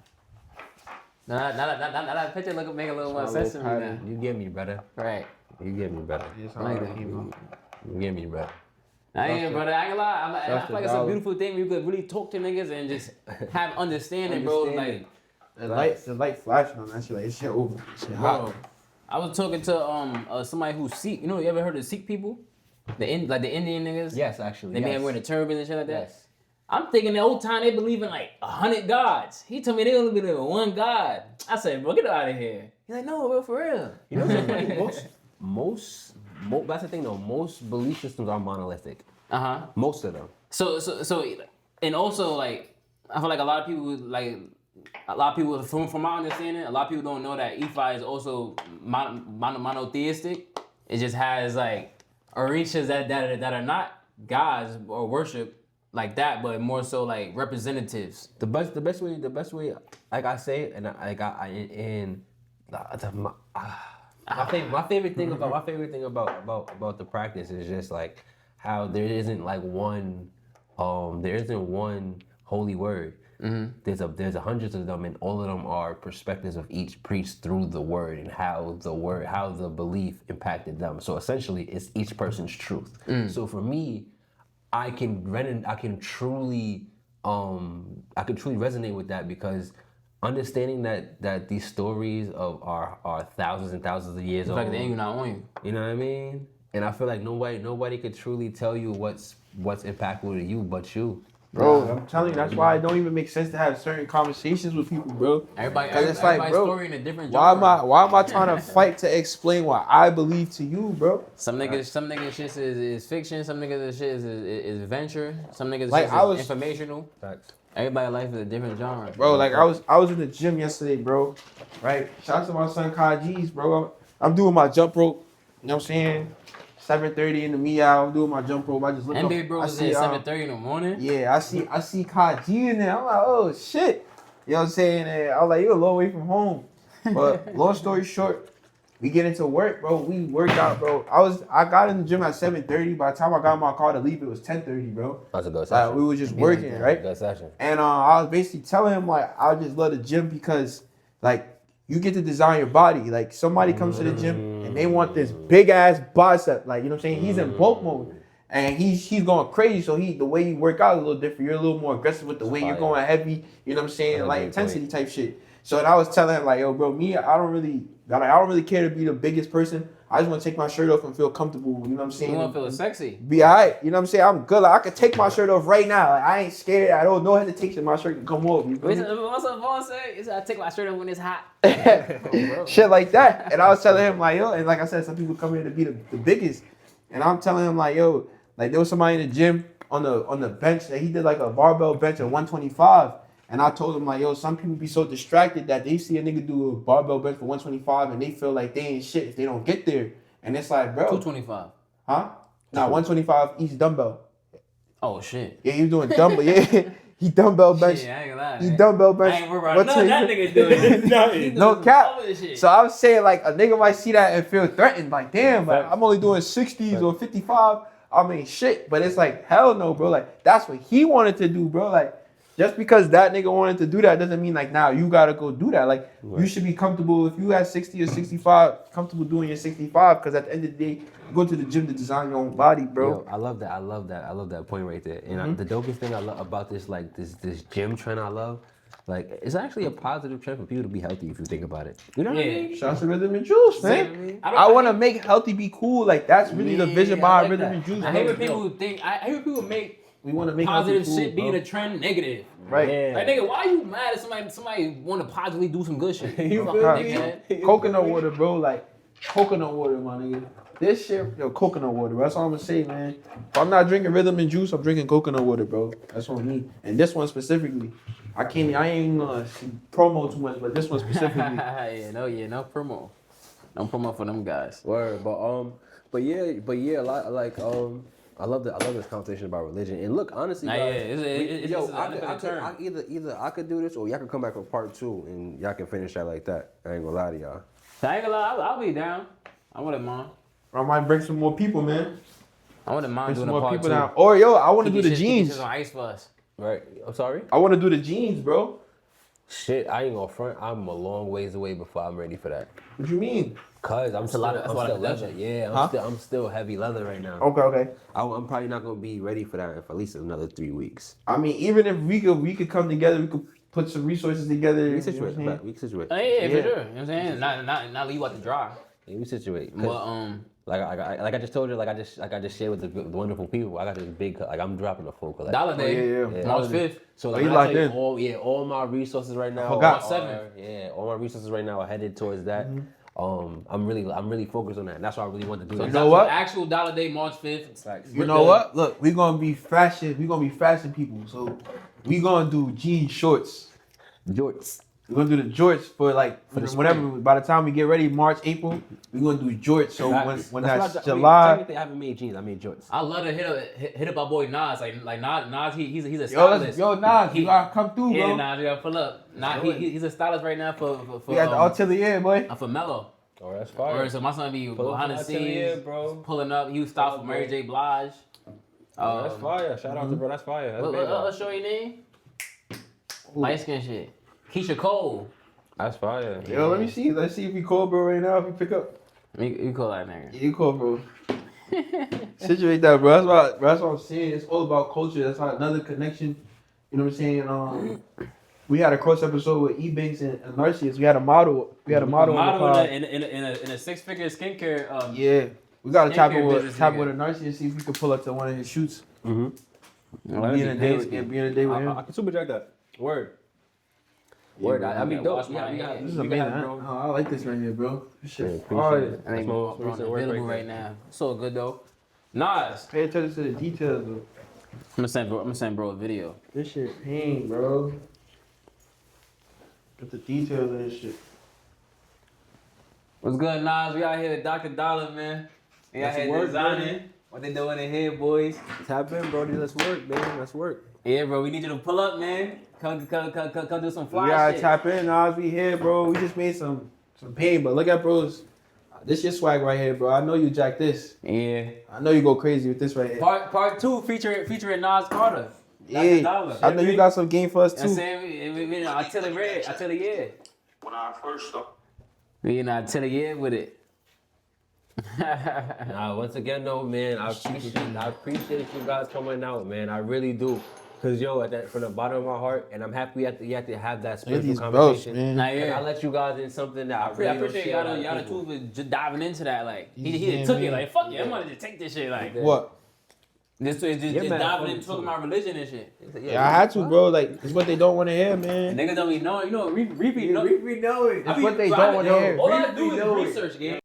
Now that picture make a little more sense to me now. You get me better. Right. You get me better. Yes, I like that. that. You get me better. I ain't, brother. I ain't gonna lie. I That's feel like the it's a dollar. beautiful thing where you could really talk to niggas and just have understanding, bro. Like, The light flashing on that shit. Like it's shit over. Shit hot. bro, I was talking to somebody who's Sikh. You know, you ever heard of Sikh people? The Indian niggas. Yes, actually. They man wearing the turban and shit like that. Yes. I'm thinking the old time they believe in like 100 gods. He told me they only believe in one god. I said, bro, get out of here. He's like, no, bro, for real. You know what's so funny? That's the thing though. Most belief systems are monolithic. Most of them. So, and also like, I feel like a lot of people, from my understanding, a lot of people don't know that Ifa is also monotheistic. It just has like orishas that are not gods or worship like that, but more so like representatives. The best way, like I say, and my favorite thing about the practice is just like how there isn't one holy word. There's hundreds of them, and all of them are perspectives of each priest through the word and how the belief impacted them. So essentially, it's each person's truth. So for me, I can truly resonate with that, because understanding that these stories are thousands and thousands of years old. It's like the anger not on you. You know what I mean? And I feel like nobody could truly tell you what's impactful to you but you. Bro, I'm telling you, that's why it don't even make sense to have certain conversations with people, bro. Everybody's story in a different Why genre. why am I trying to fight to explain what I believe to you, bro? Some niggas shit is fiction. Some niggas shit is adventure. Some niggas Like, shit I was- is informational. Facts. Everybody's life is a different genre. Bro, like I was in the gym yesterday, bro. Right? Shout out to my son Kaji's, bro. I'm doing my jump rope. You know what I'm saying? 7:30 in the meow. I'm doing my jump rope. I just look up. NBA bro I was see, at 7:30 in the morning. Yeah, I see Kaji in there. I'm like, oh shit. You know what I'm saying? And I was like, you're a long way from home. But long story short, we get into work, bro. We worked out, bro. I got in the gym at 7:30. By the time I got in my car to leave, it was 10:30, bro. That's a good Like session. we were just working, right? Good session. And I was basically telling him like I just love the gym because like you get to design your body. Like somebody comes to the gym and they want this big ass bicep. Like, you know what I'm saying? He's in bulk mode. And he's going crazy. So the way you work out is a little different. You're a little more aggressive with the way you're going heavy, you know what I'm saying? Like intensity type shit. So and I was telling him like, yo, bro, I don't really care to be the biggest person. I just want to take my shirt off and feel comfortable. You know what I'm saying? You want to feel sexy? Be alright. You know what I'm saying? I'm good. Like, I could take my shirt off right now. Like, I ain't scared. I don't no hesitation. My shirt can come off. You feel me? What's up, Vaughn say? He said, I take my shirt off when it's hot. Shit like that. And I was telling him like, yo, and like I said, some people come here to be the biggest. And I'm telling him like, yo, like there was somebody in the gym on the bench that he did like a barbell bench at 125. And I told him like, yo, some people be so distracted that they see a nigga do a barbell bench for 125 and they feel like they ain't shit if they don't get there. And it's like, bro. 225. Huh? Nah, 125 each dumbbell. Oh shit. Yeah, he was doing dumbbell. Yeah. He dumbbell bench. Shit, I ain't gonna lie. He man. dumbbell I bench. ain't worried about What's nothing that nigga doing. Nothing. No cap. All this shit. So I'm saying like a nigga might see that and feel threatened. Like damn, like, I'm only doing 60s or 55. I mean shit, but it's like hell no, bro. Like that's what he wanted to do, bro. Like just because that nigga wanted to do that doesn't mean like now you gotta go do that. Like you should be comfortable if you had 60 or 65, comfortable doing your 65. Because at the end of the day, you go to the gym to design your own body, bro. Yo, I love that point right there. And the dopest thing I love about this, like this gym trend, I love, like it's actually a positive trend for people to be healthy if you think about it. You know what I mean? Shout out to Rhythm and Juice, man. I want to make healthy be cool. Like that's really the vision behind Rhythm and Juice. I hate when people think. I hate when people make. We want to make positive healthy shit cool, being bro. a trend negative. Right. Yeah. Like nigga, why are you mad at somebody want to positively do some good shit? You Fuck feel nigga, me? man. Coconut water, bro. Like coconut water, my nigga. This shit, yo, coconut water. That's all I'm gonna say, man. If I'm not drinking Rhythm and Juice, I'm drinking coconut water, bro. That's on me. And this one specifically, I ain't gonna promo too much, but this one specifically. no promo. No promo for them guys. Word, but yeah, a lot like I love this conversation about religion. And look, honestly, Nah, guys, it's yo, just I another could term. either I could do this or y'all can come back for part 2 and y'all can finish that like that. I ain't gonna lie to y'all. I ain't gonna lie, I'll be down. I wouldn't mind. I might bring some more people, man. I wouldn't mind Bring some doing a more part people 2. down. Or yo, I want to Keep do your the shit- keep your jeans. shit on ice for us. Right? I'm sorry. I want to do the jeans, bro. Shit, I ain't gonna front. I'm a long ways away before I'm ready for that. What you mean? Cause I'm still, a lot of- that's a lot I'm of still leather. production. Yeah, I'm still heavy leather right now. Okay. I'm probably not gonna be ready for that for at least another 3 weeks. I mean, even if we could come together, we could put some resources together. We you know can situate. what I'm saying? We can situate. Yeah, for Yeah. sure. You know what I'm saying? Not leave you out to dry. Yeah, we situate. 'Cause But like I just told you, like I just shared with the wonderful people. I got this big, like I'm dropping a full collection. Dollar Day, yeah. March 5th. So Oh, like you I locked tell you, in. all my resources right now. forgot. Are, 7th. all my resources right now are headed towards that. I'm really focused on that. And that's why I really want to do So this. know what? Actual Dollar Day, March 5th. You know what? Look, we're gonna be fashion. We're gonna be fashion people. So we gonna do jean shorts. Jorts. We're gonna do the jorts for like whatever. By the time we get ready, March, April, we're gonna do jorts. So when that's July, Technically, I haven't made jeans. I made jorts. I love to hit up my boy Nas. Like Nas, he's a yo, stylist. Nas, you gotta come through, Yeah, bro. Nas, you gotta pull up. Nah, he's a stylist right now for We got the Atelier, boy. for Mello. Oh, that's Or so my son be Pull up behind to the Atelier, scenes, bro. pulling up. He was styled for Mary J. Blige. That's fire. Shout out to bro. That's fire. That's What show your name? Light skin shit. Keisha Cole. That's fire. Yo, let me see. Let's see if we call, bro, right now. If we pick up. You call that nigga. Yeah, you call, bro. Situate that, bro. That's what I'm saying. It's all about culture. That's how another connection. You know what I'm saying? We had a cross episode with E-Banks and Narcisus. We had a model. We had a model on the pod. in a 6-figure skincare. Yeah. We gotta tap Skincare it with business a Narcisus, see if we could pull up to one of his shoots. Be in a day with him. I can superjack that. Word. Word. I mean, dope. Wash my hands. This is you amazing. got it, bro. I like this right here, bro. This shit appreciate fire. it. I think That's we're my recent work available right right now. So good though. Nas. Pay attention to the details, though. I'm gonna send bro a video. This shit pain, bro. Get the details of this shit. What's good, Nas? We out here with Dr. Dolla, man. We out Let's here work, designing. What they doing in here, boys? Tap in, Brody. Let's work, man. Let's work. Yeah, bro. We need you to pull up, man. Come do some We fly gotta shit. tap in, Nas. We here, bro. We just made some pain, but look at bros. This your swag right here, bro. I know you jack this. Yeah. I know you go crazy with this right here. Part 2 featuring Nas Carter. Yeah. Dolla. I know you got some game for us You know what I'm too. saying? We in Atelier. When I first started. We in Atelier with it. Nah, once again, though, man, I appreciate you guys coming out, man. I really do. Cause from the bottom of my heart, and I'm happy you have to have that Look at spiritual these belts, conversation. man. Nah, And I yeah. let you guys in something that I I really appreciate don't share with y'all the people. two for just diving into that. Like he Yeah, took it man. like fuck yeah, I'm gonna just take this shit like What? just Yeah, just man, diving funny into talking too. about religion and shit. Yeah, I had to, bro. Like, it's what they don't want to hear, man. Niggas don't be knowing, you know, repeat know. It's what they don't want to hear. All I do is research, game.